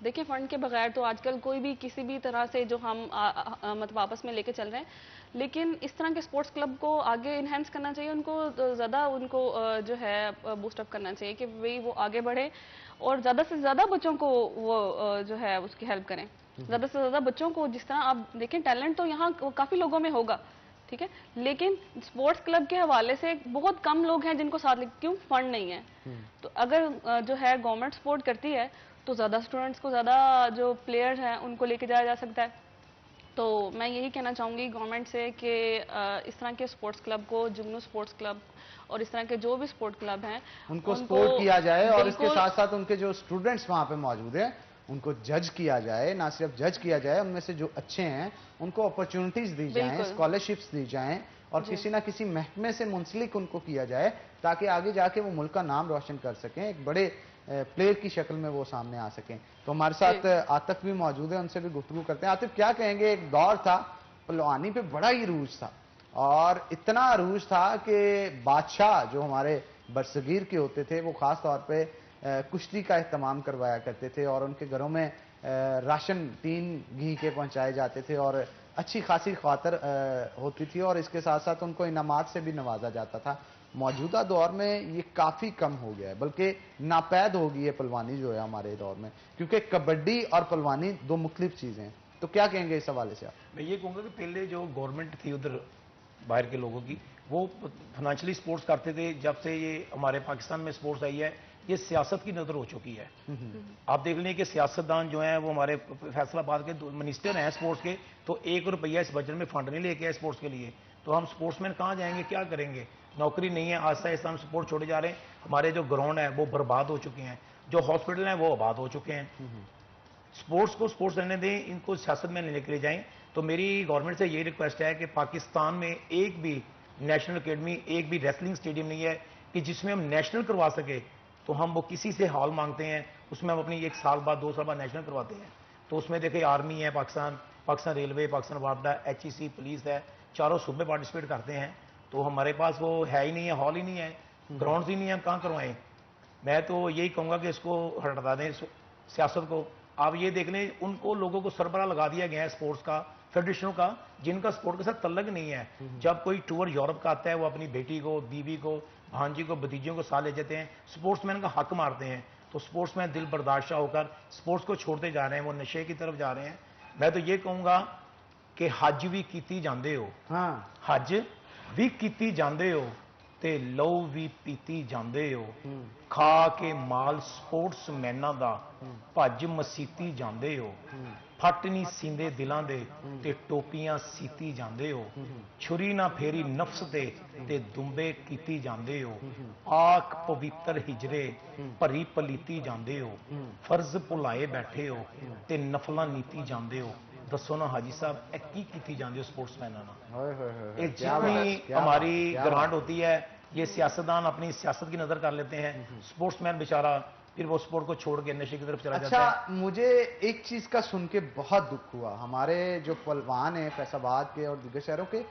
देखिए, फंड के बगैर तो आजकल कोई भी किसी भी तरह से जो हम मतलब आपस में लेके चल रहे हैं, लेकिन इस तरह के स्पोर्ट्स क्लब को आगे इन्हेंस करना चाहिए, उनको ज़्यादा उनको जो है बूस्टअप करना चाहिए कि भाई वो आगे बढ़े और ज़्यादा से ज़्यादा बच्चों को वो जो है उसकी हेल्प करें। ज़्यादा से ज़्यादा बच्चों को, जिस तरह आप देखें टैलेंट तो यहाँ काफ़ी लोगों में होगा, ठीक है, लेकिन स्पोर्ट्स क्लब के हवाले से बहुत कम लोग हैं जिनको साथ, क्यों, फंड नहीं है। तो अगर जो है गवर्नमेंट सपोर्ट करती है तो ज़्यादा स्टूडेंट्स को, ज़्यादा जो प्लेयर्स हैं उनको लेके जाया जा सकता है। तो मैं यही कहना चाहूँगी गवर्नमेंट से कि इस तरह के स्पोर्ट्स क्लब को, जुगनू स्पोर्ट्स क्लब और इस तरह के जो भी स्पोर्ट क्लब हैं उनको सपोर्ट किया जाए और इसके साथ साथ उनके जो स्टूडेंट्स वहाँ पे मौजूद हैं उनको जज किया जाए, ना सिर्फ जज किया जाए, उनमें से जो अच्छे हैं उनको अपॉर्चुनिटीज दी जाएं, स्कॉलरशिप्स दी जाएं और किसी ना किसी महकमे से मुंसलिक उनको किया जाए ताकि आगे जाके वो मुल्क का नाम रोशन कर सकें, एक बड़े प्लेयर की शक्ल में वो सामने आ सकें। तो हमारे साथ आतिफ भी मौजूद है, उनसे भी गुफ्तगू करते हैं। आतिफ, क्या कहेंगे, एक दौर था पहलवानी पे बड़ा ही रूज था और इतना रूज था कि बादशाह जो हमारे बरसगीर के होते थे वो खास तौर पे कुश्ती का इहतमाम करवाया करते थे और उनके घरों में राशन 3 घी के पहुंचाए जाते थे और अच्छी खासी खातर होती थी और इसके साथ साथ उनको इनामात से भी नवाजा जाता था। मौजूदा दौर में ये काफ़ी कम हो गया है, बल्कि नापैद हो गई है पहलवानी जो है हमारे दौर में, क्योंकि कबड्डी और पहलवानी 2 मुख्तलिफ चीज़ें हैं। तो क्या कहेंगे इस हवाले से आप? मैं ये कहूँगा कि पहले जो गवर्नमेंट थी उधर बाहर के लोगों की, वो फाइनेंशियली सपोर्ट्स करते थे। जब से ये हमारे पाकिस्तान में स्पोर्ट्स आई है, ये सियासत की नज़र हो चुकी है। आप देख लें कि सियासतदान जो हैं वो हमारे फैसलाबाद के मिनिस्टर हैं स्पोर्ट्स के, तो 1 रुपया इस बजट में फंड नहीं लेके आए स्पोर्ट्स के लिए। तो हम स्पोर्ट्समैन कहाँ जाएंगे, क्या करेंगे? नौकरी नहीं है, आहिस्ता आहिस्ता हम स्पोर्ट छोड़े जा रहे हैं। हमारे जो ग्राउंड है वो बर्बाद हो चुके हैं, जो हॉस्पिटल हैं वो आबाद हो चुके हैं। स्पोर्ट्स को स्पोर्ट्स रहने दें, इनको सियासत में लेके ले जाएं। तो मेरी गवर्नमेंट से यही रिक्वेस्ट है कि पाकिस्तान में एक भी नेशनल अकेडमी, एक भी रेसलिंग स्टेडियम नहीं है कि जिसमें हम नेशनल करवा सके तो हम वो किसी से हॉल मांगते हैं, उसमें हम अपनी 1 साल बाद 2 साल बाद नेशनल करवाते हैं। तो उसमें देखिए आर्मी है पाकिस्तान, पाकिस्तान रेलवे, पाकिस्तान वापडा, HEC, पुलिस है, चारों सूबे पार्टिसिपेट करते हैं। तो हमारे पास वो है ही नहीं है, हॉल ही नहीं है, ग्राउंड ही नहीं है, हम कहाँ करवाएं। मैं तो यही कहूँगा कि इसको हटा दें सियासत को। आप ये देख लें, उनको लोगों को सरबराह लगा दिया गया है स्पोर्ट्स का, फेडरेशनों का, जिनका स्पोर्ट के साथ तल्लक नहीं है। जब कोई टूर यूरोप का आता है, वो अपनी बेटी को, बीवी को, भांजी को, भतीजियों को साथ ले जाते हैं, स्पोर्ट्समैन का हक मारते हैं। तो स्पोर्ट्समैन दिल बर्दाश्त होकर स्पोर्ट्स को छोड़ते जा रहे हैं, वो नशे की तरफ जा रहे हैं। मैं तो ये कहूँगा कि हज भी कीती जांदे हो, हाँ हज भी कीती जांदे हो ते लहू भी पीती जांदे हो, खा के माल स्पोर्ट्समैनां दा भज मसीती जांदे हो, फट नहीं सींदे दिलां दे ते टोपियां सीती जांदे हो, छुरी ना फेरी नफ्स ते दुंबे कीती जांदे हो, आख पवित्र हिजरे भरी पलीती जांदे हो, फर्ज भुलाए बैठे हो ते नफलां नीती जांदे हो। दसो ना हाजी साहब, ए की कीती जांदे हो स्पोर्ट्समैनां नाल। ये जितनी हमारी ग्रांट होती है, ये सियासतदान अपनी सियासत की नजर कर लेते हैं, स्पोर्ट्समैन बेचारा फिर वो स्पोर्ट को छोड़ के नशे की तरफ चला जाता है। अच्छा, मुझे एक चीज का सुन के बहुत दुख हुआ, हमारे जो पहलवान हैं फैसलाबाद के और दिग्गज शहरों के,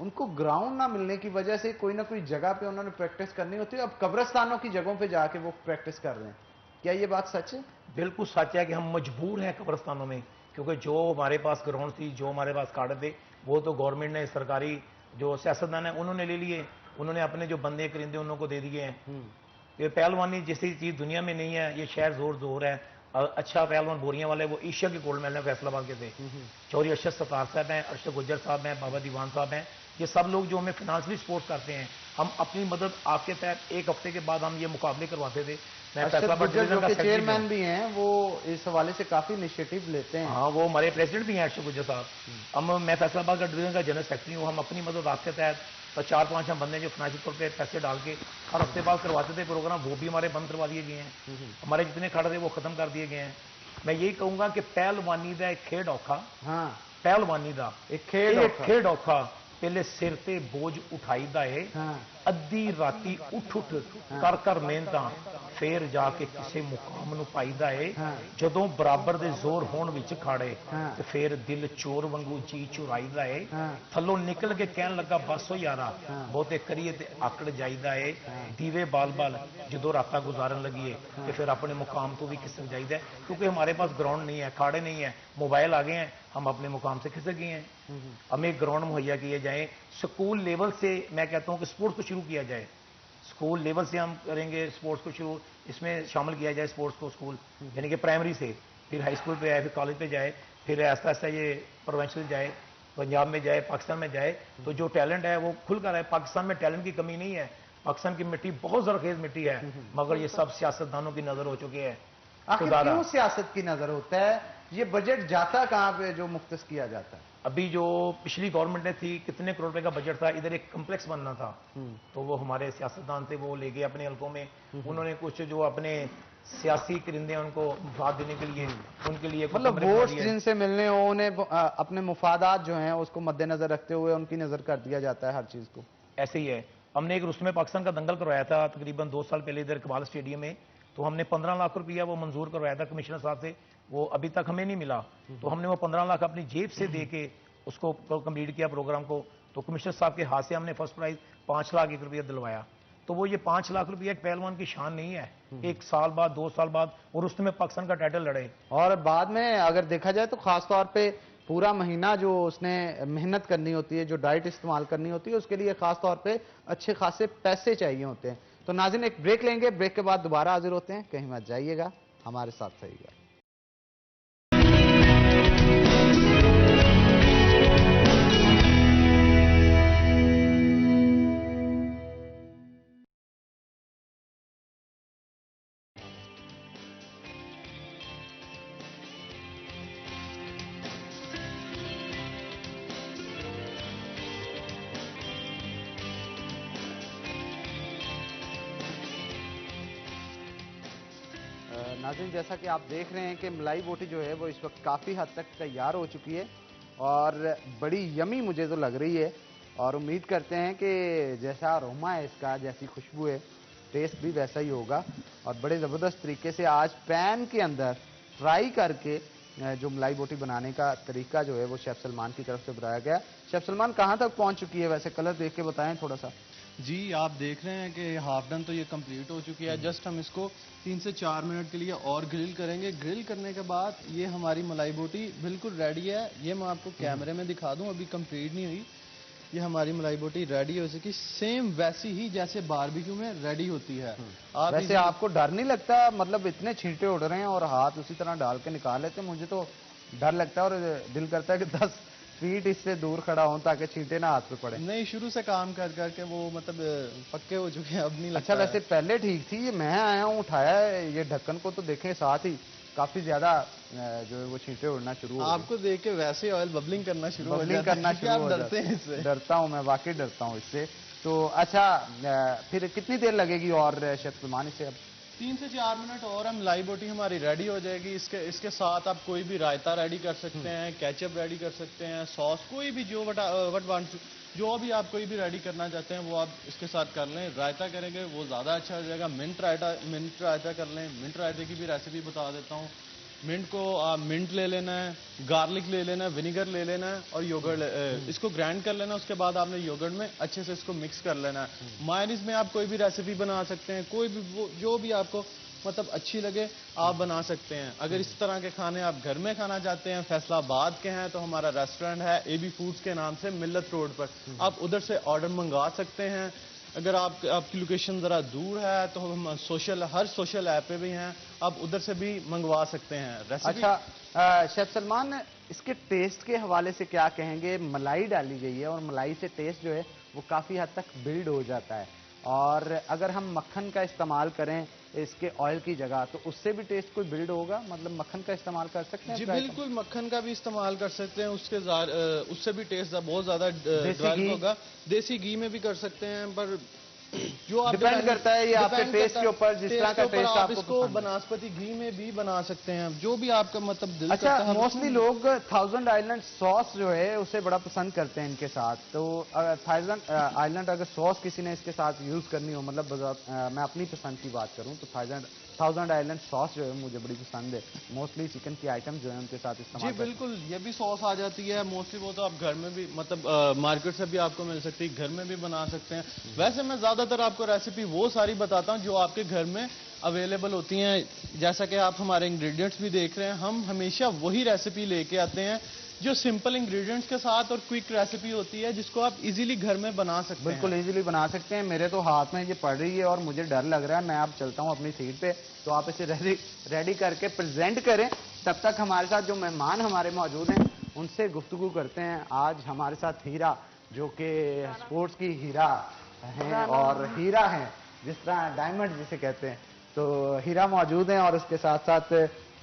उनको ग्राउंड ना मिलने की वजह से कोई ना कोई जगह पे उन्होंने प्रैक्टिस करनी होती है, अब कब्रिस्तानों की जगहों पे जाके वो प्रैक्टिस कर रहे हैं। क्या ये बात सच है? बिल्कुल सच है कि हम मजबूर हैं कब्रिस्तानों में, क्योंकि जो हमारे पास ग्राउंड थी, जो हमारे पास कार्ड थे, वो तो गवर्नमेंट ने, सरकारी जो सियासतदान है उन्होंने ले लिए, उन्होंने अपने जो बंदे करिंदे उनको दे दिए हैं। ये पहलवानी जैसी चीज दुनिया में नहीं है, ये शहर जोर है। अच्छा पहलवान बोरियां वाले, वो एशिया के गोल्ड मेडल फैसलाबाद के थे। चौधरी अरशद सत्तार साहब हैं, अरशद गुज्जर साहब हैं, बाबा दीवान साहब हैं, ये सब लोग जो हमें फाइनेंशियली सपोर्ट करते हैं। हम अपनी मदद आपके तहत 1 हफ्ते के बाद हम ये मुकाबले करवाते थे। चेयरमैन भी हैं, वो इस हवाले से काफी इनिशिएटिव लेते हैं। हाँ, वो हमारे प्रेसिडेंट भी हैं अरशद गुज्जर साहब। हम मैं फैसलाबाद का डिवीजन का जनरल सेक्रेटरी हूँ। हम अपनी मदद आपके तहत तो 4-5 हम बंदे जो फाइनेंशियल तौर पे पैसे डाल के हर हफ्ते बाद करवाते थे प्रोग्राम, वो भी हमारे बंद करवा दिए गए हैं। हमारे जितने खड़े थे वो खत्म कर दिए गए हैं। मैं यही कहूंगा कि पहलवानी का एक खेड औखा, हाँ पहलवानी का एक खेड औखा, पहले सिर ते बोझ उठाईदा है, अद्धी राती उठ कर मेहनत फिर जाके किसी मुकाम नूं पाईदा है। जदों बराबर दे जोर होण विच खाड़े ते फिर दिल चोर वांगू जी चुराईदा है। थल्लों निकल के कहन लगा बस हो यारा, बहुते करिए ते आकड़ जाईदा है। दीवे बाल बाल जदों रातां गुजारन लगिए ते फिर अपने मुकाम तो भी खिसक जाईदा है, क्योंकि हमारे पास ग्राउंड नहीं है, खाड़े नहीं है, मोबाइल आ गए हैं, हम अपने मुकाम से खिसक गए हैं। हमें ग्राउंड मुहैया किए जाए, स्कूल लेवल से मैं कहता हूं कि स्पोर्ट्स को शुरू किया जाए, स्कूल लेवल से हम करेंगे स्पोर्ट्स को शुरू, इसमें शामिल किया जाए स्पोर्ट्स को स्कूल, यानी कि प्राइमरी से फिर हाई स्कूल पे आए, फिर कॉलेज पे जाए, फिर आहिस्ता आहिस्ता ये प्रोविंशियल जाए, पंजाब में जाए, पाकिस्तान में जाए, तो जो टैलेंट है वो खुल कर आए। पाकिस्तान में टैलेंट की कमी नहीं है, पाकिस्तान की मिट्टी बहुत जरखेज मिट्टी है, मगर ये सब सियासतदानों की नजर हो चुके हैं। आखिर क्यों सियासत की नजर होता है? ये बजट जाता कहाँ पे जो मुख्तस किया जाता है? अभी जो पिछली गवर्नमेंट ने थी, कितने करोड़ रुपए का बजट था, इधर एक कम्प्लेक्स बनना था, तो वो हमारे सियासतदान थे, वो ले गए अपने हल्कों में। उन्होंने कुछ जो अपने सियासी करिंदे उनको मुफाद देने के लिए, उनके लिए मतलब वोट्स जिनसे मिलने हो, उन्हें अपने मुफादात जो हैं उसको मद्देनजर रखते हुए उनकी नजर कर दिया जाता है हर चीज को। ऐसे ही है। हमने एक रुस्तमे पाकिस्तान का दंगल करवाया था तकरीबन 2 साल पहले इधर इकबाल स्टेडियम में, तो हमने 15 लाख रुपया वो मंजूर करवाया था कमिश्नर साहब से, वो अभी तक हमें नहीं मिला। तो हमने वो 15 लाख अपनी जेब से दे के उसको कंप्लीट किया प्रोग्राम को। तो कमिश्नर साहब के हाथ से हमने फर्स्ट प्राइज 5 लाख 1 रुपया दिलवाया। तो वो ये 5 लाख रुपया एक पहलवान की शान नहीं है, 1 साल बाद 2 साल बाद और उसमें पाकिस्तान का टाइटल लड़े, और बाद में अगर देखा जाए तो खासतौर पे पूरा महीना जो उसने मेहनत करनी होती है, जो डाइट इस्तेमाल करनी होती है, उसके लिए खासतौर पे अच्छे खासे पैसे चाहिए होते हैं। तो नाज़रीन एक ब्रेक लेंगे, ब्रेक के बाद दोबारा हाजिर होते हैं, कहीं मत जाइएगा, हमारे साथ रहिएगा। नाज़रीन जैसा कि आप देख रहे हैं कि मलाई बोटी जो है वो इस वक्त काफ़ी हद तक तैयार हो चुकी है और बड़ी यमी मुझे तो लग रही है, और उम्मीद करते हैं कि जैसा अरोमा है इसका, जैसी खुशबू है, टेस्ट भी वैसा ही होगा। और बड़े ज़बरदस्त तरीके से आज पैन के अंदर फ्राई करके जो मलाई बोटी बनाने का तरीका जो है वो शेफ सलमान की तरफ से बताया गया। शेफ सलमान कहाँ तक पहुँच चुकी है, वैसे कलर देख के बताएं थोड़ा सा। जी आप देख रहे हैं कि हाफ डन तो ये कंप्लीट हो चुकी है। जस्ट हम इसको 3 से 4 मिनट के लिए और ग्रिल करेंगे। ग्रिल करने के बाद ये हमारी मलाई बोटी बिल्कुल रेडी है। ये मैं आपको कैमरे में दिखा दूं, अभी कंप्लीट नहीं हुई। ये हमारी मलाई बोटी रेडी हो चुकी, सेम वैसी ही जैसे बारबेक्यू में रेडी होती है। आप वैसे आपको डर नहीं लगता, मतलब इतने छींटे उड़ रहे हैं और हाथ उसी तरह डाल के निकाल लेते हैं, मुझे तो डर लगता है और दिल करता है कि 10 फीट इससे दूर खड़ा हूं ताकि छींटे ना हाथ पे पड़े। नहीं, शुरू से काम कर करके वो मतलब पक्के हो चुके हैं, अब नहीं लगता। अच्छा वैसे पहले ठीक थी, ये मैं आया हूँ उठाया है ये ढक्कन को तो देखें साथ ही काफी ज्यादा जो है वो छींटे उड़ना शुरू हो गए। आपको देख के वैसे ऑयल बबलिंग करना शुरू हो जाता है। आप डरते हैं इससे? डरता हूँ मैं, वाकई डरता हूँ इससे। तो अच्छा फिर कितनी देर लगेगी और शेफ सलमान इसे? अब 3 से 4 मिनट और हम मलाई बोटी हमारी रेडी हो जाएगी। इसके साथ आप कोई भी रायता रेडी कर सकते हैं, केचप रेडी कर सकते हैं, सॉस कोई भी जो भी आप कोई भी रेडी करना चाहते हैं वो आप इसके साथ कर लें। रायता करेंगे वो ज़्यादा अच्छा हो जाएगा। मिंट रायता कर लें। मिंट रायते की भी रेसिपी बता देता हूँ। मिंट को आप मिंट ले लेना है, गार्लिक ले लेना है, विनीगर ले लेना है और योगर्ट इसको ग्राइंड कर लेना है। उसके बाद आपने योगर्ट में अच्छे से इसको मिक्स कर लेना है। मायोनीज में आप कोई भी रेसिपी बना सकते हैं, कोई भी जो भी आपको मतलब अच्छी लगे आप बना सकते हैं। अगर इस तरह के खाने आप घर में खाना चाहते हैं, फैसलाबाद के हैं तो हमारा रेस्टोरेंट है AB फूड्स के नाम से मिल्लत रोड पर, आप उधर से ऑर्डर मंगा सकते हैं। अगर आपकी लोकेशन ज़रा दूर है तो हम हर सोशल ऐप पे भी हैं, आप उधर से भी मंगवा सकते हैं रेसिपी। अच्छा शेफ सलमान, इसके टेस्ट के हवाले से क्या कहेंगे? मलाई डाली गई है और मलाई से टेस्ट जो है वो काफ़ी हद तक बिल्ड हो जाता है, और अगर हम मक्खन का इस्तेमाल करें इसके ऑयल की जगह तो उससे भी टेस्ट कोई बिल्ड होगा? मतलब मक्खन का इस्तेमाल कर सकते हैं? जी बिल्कुल, मक्खन का भी इस्तेमाल कर सकते हैं। उससे भी टेस्ट बहुत ज़्यादा डेवलप होगा। देसी घी में भी कर सकते हैं, पर जो आप डिपेंड करता है ये आपके टेस्ट के ऊपर, जिस तरह का टेस्ट आप इसको बनास्पति घी में भी बना सकते हैं, जो भी आपका मतलब दिल अच्छा करता है। मोस्टली लोग थाउजेंड आइलैंड सॉस जो है उसे बड़ा पसंद करते हैं इनके साथ। तो थाउजेंड आइलैंड अगर सॉस किसी ने इसके साथ यूज करनी हो, मतलब मैं अपनी पसंद की बात करूं तो थाउजेंड आइलैंड सॉस जो है मुझे बड़ी पसंद है। मोस्टली चिकन की आइटम जो है उनके साथ इस्तेमाल। जी बिल्कुल, ये भी सॉस आ जाती है मोस्टली, वो तो आप घर में भी मतलब मार्केट से भी आपको मिल सकती है, घर में भी बना सकते हैं। वैसे मैं ज्यादातर आपको रेसिपी वो सारी बताता हूँ जो आपके घर में अवेलेबल होती हैं। जैसा कि आप हमारे इंग्रेडिएंट्स भी देख रहे हैं, हम हमेशा वही रेसिपी लेके आते हैं जो सिंपल इंग्रेडिएंट्स के साथ और क्विक रेसिपी होती है, जिसको आप इजीली घर में बना सकते हैं। बिल्कुल इजीली बना सकते हैं। मेरे तो हाथ में ये पड़ रही है और मुझे डर लग रहा है। मैं अब चलता हूँ अपनी सीट पे, तो आप इसे रेडी करके प्रेजेंट करें। तब तक हमारे साथ जो मेहमान हमारे मौजूद हैं उनसे गुफ्तगू करते हैं। आज हमारे साथ हीरा, जो कि स्पोर्ट्स की हीरा हैं और हीरा हैं जिस तरह डायमंड जिसे कहते हैं, तो हीरा मौजूद हैं और उसके साथ साथ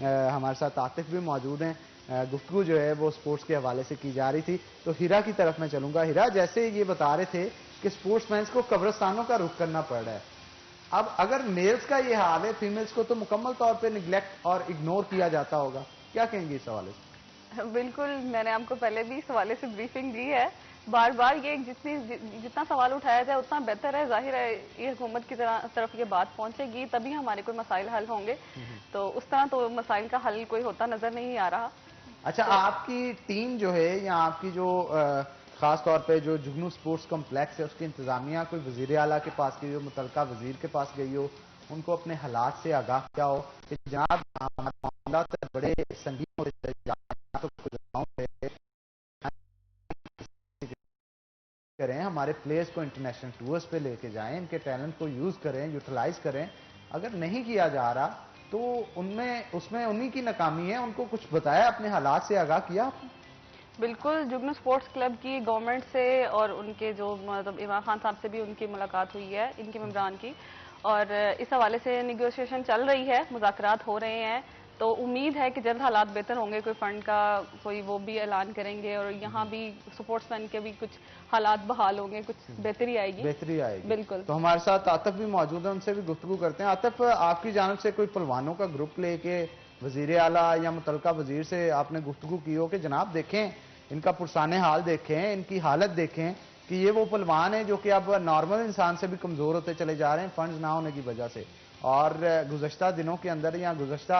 हमारे साथ आतिफ भी मौजूद हैं। गुफ्तगू जो है वो स्पोर्ट्स के हवाले से की जा रही थी। तो हीरा की तरफ मैं चलूंगा। हीरा, जैसे ये बता रहे थे कि स्पोर्ट्समैन को कब्रिस्तानों का रुख करना पड़ रहा है, अब अगर मेल्स का ये हाल है, फीमेल्स को तो मुकम्मल तौर पे निगलेक्ट और इग्नोर किया जाता होगा, क्या कहेंगे इस हवाले से? बिल्कुल, मैंने आपको पहले भी इस हवाले से ब्रीफिंग दी है। बार बार ये जितना सवाल उठाया जाए उतना बेहतर है। जाहिर है ये हुकूमत की तरफ ये बात पहुंचेगी तभी हमारे कोई मसाइल हल होंगे, तो उस तरह तो मसाइल का हल कोई होता नजर नहीं आ रहा। अच्छा तो आपकी टीम जो है या आपकी जो खास तौर पे जो जुगनू स्पोर्ट्स कॉम्प्लेक्स है उसकी इंतजामिया कोई वजीर आला के पास गई हो, मुतलका वजीर के पास गई हो, उनको अपने हालात से आगाह किया हो कि जनाब मामला बड़े संगीन होते करें, हमारे प्लेयर्स को इंटरनेशनल टूर्स पे लेके जाएं, इनके टैलेंट को यूज करें, यूटिलाइज करें। अगर नहीं किया जा रहा तो उसमें उन्हीं की नाकामी है। उनको कुछ बताया, अपने हालात से आगाह किया? बिल्कुल, जुगनू स्पोर्ट्स क्लब की गवर्नमेंट से और उनके जो मतलब इमरान खान साहब से भी उनकी मुलाकात हुई है, इनके मेंबरान की, और इस हवाले से निगोशिएशन चल रही है, मुज़ाकरात हो रहे हैं। तो उम्मीद है कि जल्द हालात बेहतर होंगे, कोई फंड का कोई वो भी ऐलान करेंगे और यहाँ भी स्पोर्ट्समैन के भी कुछ हालात बहाल होंगे, कुछ बेहतरी आएगी। बिल्कुल। तो हमारे साथ आतिफ भी मौजूद है, उनसे भी गुफ्तगू करते हैं। आतिफ, आपकी जानिब से कोई पहलवानों का ग्रुप लेके वजीर आला या मुतलका वजीर से आपने गुफ्तगू की हो कि जनाब देखें, इनका पुरसाने हाल देखें, इनकी हालत देखें, कि ये वो पहलवान है जो कि अब नॉर्मल इंसान से भी कमजोर होते चले जा रहे हैं फंड्स ना होने की वजह से। और गुज़श्ता दिनों के अंदर या गुज़श्ता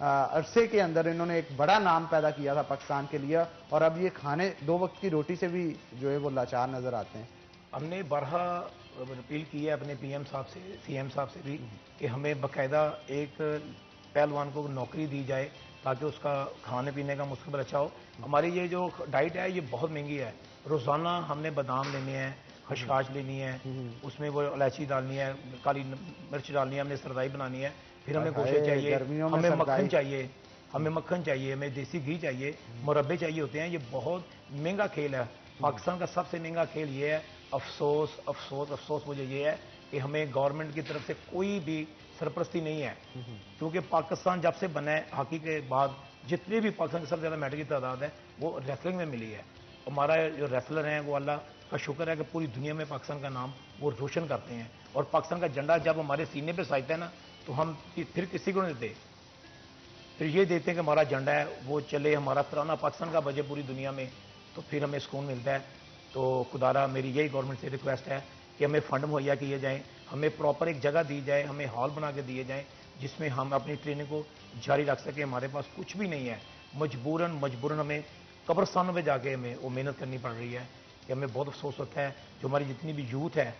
अरसे के अंदर इन्होंने एक बड़ा नाम पैदा किया था पाकिस्तान के लिए, और अब ये खाने 2 वक्त की रोटी से भी जो है वो लाचार नजर आते हैं। हमने बरहा अपील की है अपने पीएम साहब से, सीएम साहब से भी, कि हमें बाकायदा एक पहलवान को नौकरी दी जाए ताकि उसका खाने पीने का मुस्तकबिल अच्छा हो। हमारी ये जो डाइट है ये बहुत महंगी है। रोज़ाना हमने बादाम लेने हैं, खशखाश लेनी है, उसमें वो इलायची डालनी है, काली मिर्च डालनी है, हमने सरदाई बनानी है, फिर हमें गोश्त चाहिए, हमें मक्खन चाहिए, हमें देसी घी चाहिए, मुरब्बे चाहिए होते हैं। ये बहुत महंगा खेल है। पाकिस्तान का सबसे महंगा खेल ये है। अफसोस अफसोस अफसोस मुझे ये है कि हमें गवर्नमेंट की तरफ से कोई भी सरपरस्ती नहीं है, क्योंकि पाकिस्तान जब से बना है हॉकी के बाद जितने भी पाकिस्तान के सबसे ज़्यादा मेडल की तादाद है वो रेसलिंग में मिली है। हमारा जो रेसलर हैं वो अल्लाह का शुक्र है कि पूरी दुनिया में पाकिस्तान का नाम वो रोशन करते हैं। और पाकिस्तान का झंडा जब हमारे सीने पे साजता है ना तो हम फिर किसी को नहीं देते, फिर ये देते हैं कि हमारा झंडा है वो चले, हमारा तराना पाकिस्तान का बजे पूरी दुनिया में, तो फिर हमें सुकून मिलता है। तो खुदारा मेरी यही गवर्नमेंट से रिक्वेस्ट है कि हमें फंड मुहैया किए जाएँ, हमें प्रॉपर एक जगह दी जाए, हमें हॉल बना के दिए जाएँ जिसमें हम अपनी ट्रेनिंग को जारी रख सकें। हमारे पास कुछ भी नहीं है, मजबूरन हमें कब्रस्तानों पे जाके हमें वो मेहनत करनी पड़ रही है कि हमें बहुत अफसोस होता है जो हमारी जितनी भी यूथ है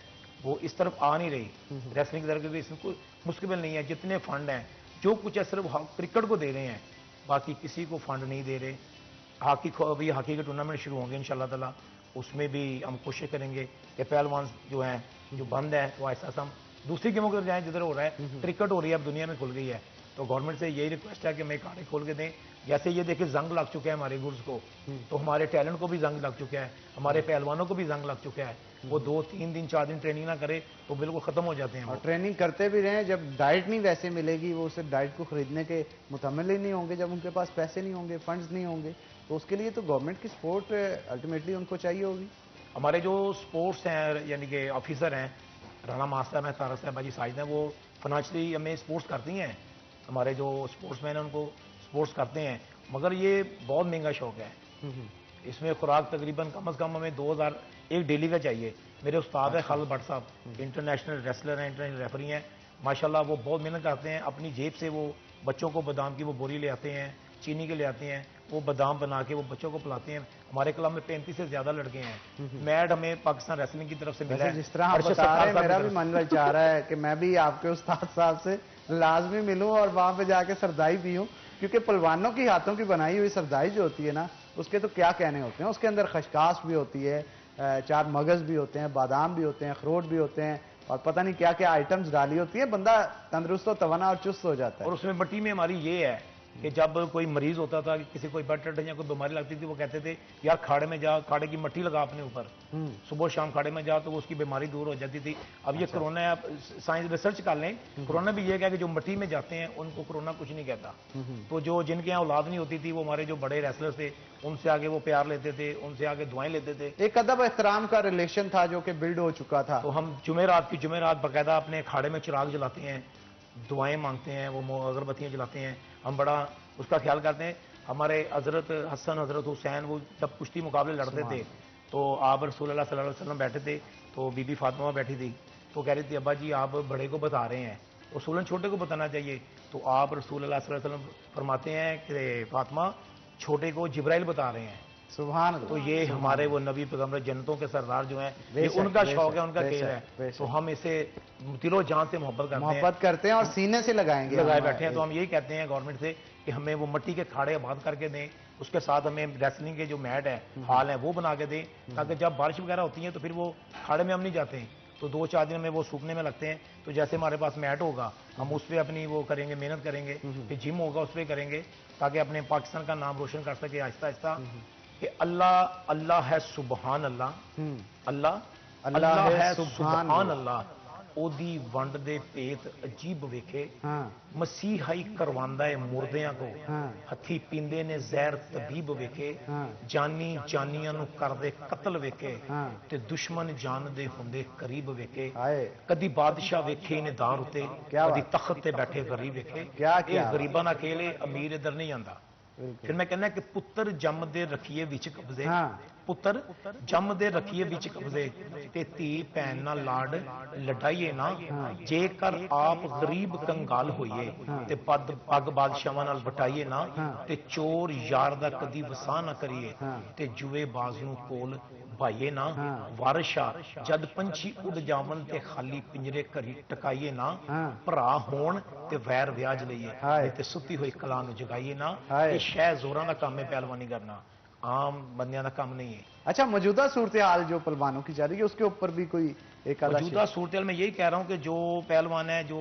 वो इस तरफ आ नहीं रही, रेसलिंग की तरफ, क्योंकि इसमें कोई मुश्किल नहीं है। जितने फंड हैं जो कुछ है सिर्फ क्रिकेट को दे रहे हैं, बाकी किसी को फंड नहीं दे रहे। हॉकी को अभी हॉकी के टूर्नामेंट शुरू होंगे इंशाल्लाह ताला, उसमें भी हम कोशिश करेंगे कि पहलवान जो हैं जो बंद है वो ऐसा हम दूसरी गेमों की तरफ जाएँ जिधर हो रहा है। क्रिकेट हो रही है अब दुनिया में खुल गई है, तो गवर्नमेंट से यही रिक्वेस्ट है कि हमें अखाड़े खोल के दें। जैसे ये देखिए जंग लग चुका है हमारे गुर्ज को, तो हमारे टैलेंट को भी जंग लग चुका है, हमारे पहलवानों को भी जंग लग चुका है। वो 2-3 दिन 4 दिन ट्रेनिंग ना करे तो बिल्कुल खत्म हो जाते हैं। और ट्रेनिंग करते भी रहे, जब डाइट नहीं वैसे मिलेगी, वो सिर्फ डाइट को खरीदने के मुतमिल ही नहीं होंगे, जब उनके पास पैसे नहीं होंगे, फंड्स नहीं होंगे, तो उसके लिए तो गवर्नमेंट की सपोर्ट अल्टीमेटली उनको चाहिए होगी। हमारे जो स्पोर्ट्स हैं यानी कि ऑफिसर हैं, राना मास्टर हैं, तारक साहब जी साजिद हैं, वो फाइनेंशियली हमें सपोर्ट्स करती हैं। हमारे जो स्पोर्ट्समैन हैं उनको सपोर्ट्स करते हैं, मगर ये बहुत महंगा शौक है। इसमें खुराक तकरीबन कम से कम हमें 2000 एक डेली का चाहिए। मेरे उस्ताद है खालिद भट्ट साहब, इंटरनेशनल रेसलर हैं, इंटरनेशनल रेफरी हैं, माशाल्लाह वो बहुत मेहनत करते हैं। अपनी जेब से वो बच्चों को बादाम की वो बोरी ले आते हैं, चीनी के ले आते हैं, वो बादाम बना के वो बच्चों को पिलाते हैं। हमारे क्लब में 35 से ज्यादा लड़के हैं। मैड हमें पाकिस्तान रेसलिंग की तरफ से मिला है। जिस तरह आप बता रहे हैं मेरा भी मन चाह रहा है कि मैं भी आपके उस्ताद साहब से लाजमी मिलूं और वहां पे जाके सरदाई पीऊं, क्योंकि पहलवानों की हाथों की बनाई हुई सरदाई जो होती है ना, उसके तो क्या कहने होते हैं। उसके अंदर खशखाश भी होती है, 4 मगज भी होते हैं, बादाम भी होते हैं, अखरोट भी होते हैं, और पता नहीं क्या क्या आइटम्स डाली होती है। बंदा तंदुरुस्त और तवाना और चुस्त हो जाता है। और उसमें मट्टी में हमारी ये है कि जब कोई मरीज होता था, किसी कोई बट या कोई बीमारी लगती थी, वो कहते थे यार खाड़े में जा, खाड़े की मट्टी लगा अपने ऊपर, सुबह शाम खाड़े में जा, तो वो उसकी बीमारी दूर हो जाती थी। अब ये कोरोना है, आप साइंस रिसर्च कर लें, कोरोना भी ये कहा कि जो मट्टी में जाते हैं उनको कोरोना कुछ नहीं कहता। तो जो जिनके यहाँ औलाद नहीं होती थी, वो हमारे जो बड़े रेसलर्स थे, उनसे आगे वो प्यार लेते थे, उनसे आगे दुआएं लेते थे। एक अदब एहतराम का रिलेशन था जो कि बिल्ड हो चुका था। तो हम जुमेरात बाकायदा अपने खाड़े में चिराग जलाते हैं, दुआएं मांगते हैं, वो अगरबत्तियां जलाते हैं, हम बड़ा उसका ख्याल करते हैं। हमारे हजरत हसन, हजरत हुसैन, वो जब कुश्ती मुकाबले लड़ते थे तो आप रसूल अल्लाह सल्लल्लाहु अलैहि वसल्लम बैठे थे, तो बीबी फातिमा बैठी थी, तो कह रही थी अब्बा जी आप बड़े को बता रहे हैं, रसूलन छोटे को बताना चाहिए। तो आप रसूल अल्लाह सल्लल्लाहु अलैहि वसल्लम फरमाते हैं कि फातिमा छोटे को जिब्राइल बता रहे हैं। सुभान अल्लाह। तो ये हमारे वो नबी पैगंबर जन्नतों के सरदार जो हैं, ये उनका शौक है, उनका खेल है। तो हम इसे दिलो जान से मोहब्बत करते हैं और सीने से लगाए बैठे हैं। तो हम यही कहते हैं गवर्नमेंट से कि हमें वो मिट्टी के खाड़े आबाद करके दें, उसके साथ हमें रेसलिंग के जो मैट है, हॉल है, वो बना के दें, ताकि जब बारिश वगैरह होती है तो फिर वो खाड़े में हम नहीं जाते हैं, तो 2-4 दिन में वो सूखने में लगते हैं। तो जैसे हमारे पास मैट होगा, हम उस पर अपनी वो करेंगे, मेहनत करेंगे, फिर जिम होगा उस पर करेंगे, ताकि अपने पाकिस्तान का नाम रोशन कर सके आहिस्ता आहिस्ता कि अल्लाह अल्लाह है, सुबहान अल्लाह, अल्लाह अल्लाह है, सुबहान अल्लाह, ओदी वंड दे भेत अजीब वेखे, मसीहा ही करवांदा है मुर्दियां को, हथी पींदे ने जहर तबीब वेखे, जानी जानियां नू करदे कत्ल वेखे, ते दुश्मन जान दे हुंदे करीब वेखे, कदी बादशाह वेखे ने दार उते, कदी तख्त ते बैठे गरीब वेखे। ये गरीबां दा खेल है, अमीर इधर नहीं आंदा। फिर मैं कहना कि पुत्र जम दे रखिए विच कब्जे, हाँ। पुत्र जम दे रखिए विच कब्जे, ते धी भैन ना लाड लडाइए ना, जेकर आप गरीब कंगाल होइए ते पग बादशाहां नाल वटाइए ना, ते चोर यार दा कदी वसा ना करिए, ते जुए बाज नूं कोल भाइए ना, वारशा जद पंछी उड़ जावन ते खाली पिंजरे घरी टकाइए ना, भरा होण ते वैर व्याज लईए, नहीं ते सुती हुई कला नूं जगाइए ना। ये शह जोरां दा काम है पहलवानी करना, आम बंदियां दा काम नहीं है। अच्छा, मौजूदा सूरत हाल जो पहलवानों की जा रही है उसके ऊपर भी कोई एक आधा मौजूदा सूरत हाल में यही कह रहा हूं कि जो पहलवान है, जो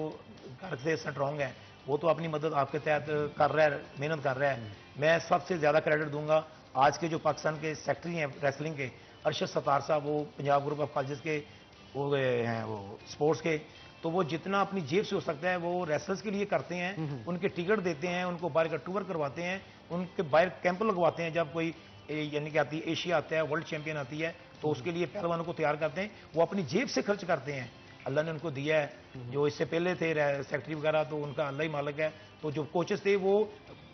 घर से स्ट्रॉन्ग है, वो तो अपनी मदद आपके तहत कर रहा है, मेहनत कर रहा है। मैं सबसे ज्यादा क्रेडिट दूंगा आज के जो पाकिस्तान के सेक्रेटरी हैं रेसलिंग के, अरशद सत्तार साहब, वो पंजाब ग्रुप ऑफ कॉलेजेस के वो हैं, वो स्पोर्ट्स के, तो वो जितना अपनी जेब से हो सकता है वो रेसलर्स के लिए करते हैं, उनके टिकट देते हैं, उनको बाहर का टूर करवाते हैं, उनके बाहर कैंप लगवाते हैं। जब कोई यानी कि आती है एशिया आता है, वर्ल्ड चैंपियन आती है, तो उसके लिए पहलवानों को तैयार करते हैं, वो अपनी जेब से खर्च करते हैं। अल्लाह ने उनको दिया है, जो इससे पहले थे सेक्रेटरी वगैरह, तो उनका अल्लाह ही मालिक है। तो जो कोचेस थे वो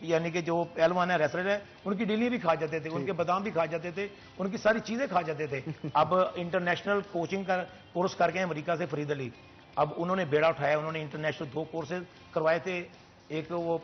यानी कि जो पहलवान है, रेसलर है, उनकी डेली भी खा जाते थे, उनके बादाम भी खा जाते थे, उनकी सारी चीजें खा जाते थे। अब इंटरनेशनल कोचिंग का कोर्स करके अमेरिका से फरीद अली, अब उन्होंने बेड़ा उठाया, उन्होंने इंटरनेशनल 2 कोर्सेज करवाए थे, एक वो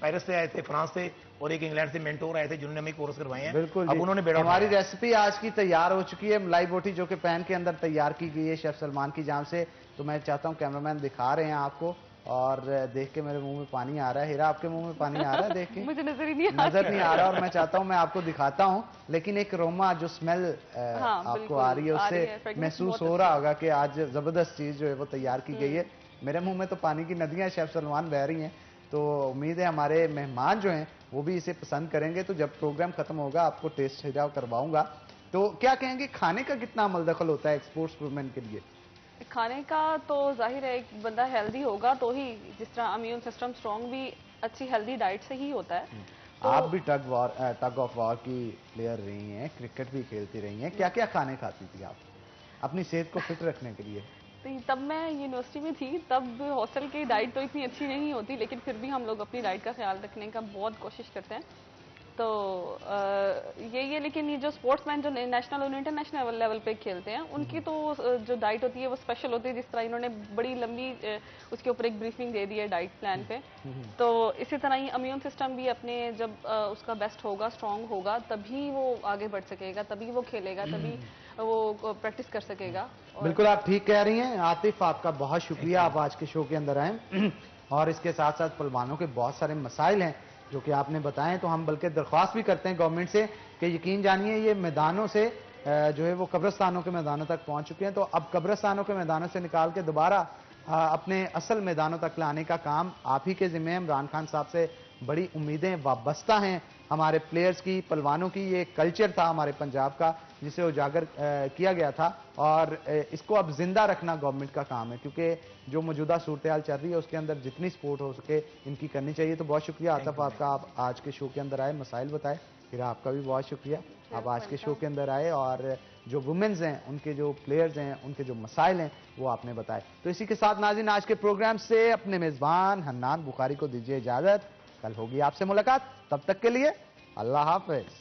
पेरिस से आए थे, फ्रांस से, और एक इंग्लैंड से मेंटोर आए थे जिन्होंने हमें कोर्स करवाए हैं। बिल्कुल, अब उन्होंने बेड़ा हमारी उठाया। रेसिपी आज की तैयार हो चुकी है, मलाई बोटी जो कि पैन के अंदर तैयार की गई है शेफ सलमान की जान से। तो मैं चाहता हूं कैमरामैन दिखा रहे हैं आपको, और देख के मेरे मुंह में पानी आ रहा है। हीरा, आपके मुंह में पानी आ रहा है देख के? मुझे नजर ही नहीं आ नजर नहीं आ रहा, और मैं चाहता हूं मैं आपको दिखाता हूं, लेकिन एक रोमा जो स्मेल आपको बिल्कुल, आ रही है, आ रही है, उससे fragrance महसूस बहुत हो रहा होगा कि आज जबरदस्त चीज जो है वो तैयार की गई है। मेरे मुंह में तो पानी की नदियां शेफ सलमान बह रही हैं। तो उम्मीद है हमारे मेहमान जो हैं वो भी इसे पसंद करेंगे। तो जब प्रोग्राम खत्म होगा आपको टेस्ट करवाऊंगा। तो क्या कहेंगे, खाने का कितना अमल दखल होता है स्पोर्ट्स वुमेन के लिए? खाने का तो जाहिर है एक बंदा हेल्दी होगा तो ही, जिस तरह इम्यून सिस्टम स्ट्रांग भी अच्छी हेल्दी डाइट से ही होता है। तो आप भी टग ऑफ वॉर की प्लेयर रही हैं, क्रिकेट भी खेलती रही हैं, क्या क्या खाने खाती थी आप अपनी सेहत को फिट रखने के लिए? तो तब मैं यूनिवर्सिटी में थी, तब हॉस्टल की डाइट तो इतनी अच्छी नहीं होती, लेकिन फिर भी हम लोग अपनी डाइट का ख्याल रखने का बहुत कोशिश करते हैं। तो यही है। लेकिन ये जो स्पोर्ट्समैन जो नेशनल और इंटरनेशनल लेवल पे खेलते हैं, उनकी तो जो डाइट होती है वो स्पेशल होती है। जिस तरह इन्होंने बड़ी लंबी उसके ऊपर एक ब्रीफिंग दे दी है डाइट प्लान पे, तो इसी तरह ही इम्यून सिस्टम भी अपने जब उसका बेस्ट होगा, स्ट्रांग होगा, तभी वो आगे बढ़ सकेगा, तभी वो खेलेगा, तभी वो प्रैक्टिस कर सकेगा। बिल्कुल आप ठीक कह रही हैं। आतिफ, आपका बहुत शुक्रिया, आप आज के शो के अंदर आए, और इसके साथ साथ पहलवानों के बहुत सारे मसाइल हैं जो कि आपने बताएं। तो हम बल्कि दरख्वास्त भी करते हैं गवर्नमेंट से कि यकीन जानिए ये मैदानों से जो है वो कब्रिस्तानों के मैदानों तक पहुंच चुके हैं। तो अब कब्रिस्तानों के मैदानों से निकाल के दोबारा अपने असल मैदानों तक लाने का काम आप ही के जिम्मे है। इमरान खान साहब से बड़ी उम्मीदें वाबस्ता हैं हमारे प्लेयर्स की, पहलवानों की। ये कल्चर था हमारे पंजाब का जिसे उजागर किया गया था, और इसको अब जिंदा रखना गवर्नमेंट का काम है, क्योंकि जो मौजूदा सूरत हाल चल रही है उसके अंदर जितनी सपोर्ट हो सके इनकी करनी चाहिए। तो बहुत शुक्रिया आतिफ आपका, आप आज के शो के अंदर आए, मसाइल बताए। फिर आपका भी बहुत शुक्रिया, आप आज के शो के अंदर आए, और जो वुमेन्स हैं, उनके जो प्लेयर्स हैं, उनके जो मसाइल हैं वो आपने बताए। तो इसी के साथ नाज़रीन आज के प्रोग्राम से अपने मेज़बान हन्नान बुखारी को दीजिए इजाज़त। कल होगी आपसे मुलाकात, तब तक के लिए अल्लाह हाफ़िज़।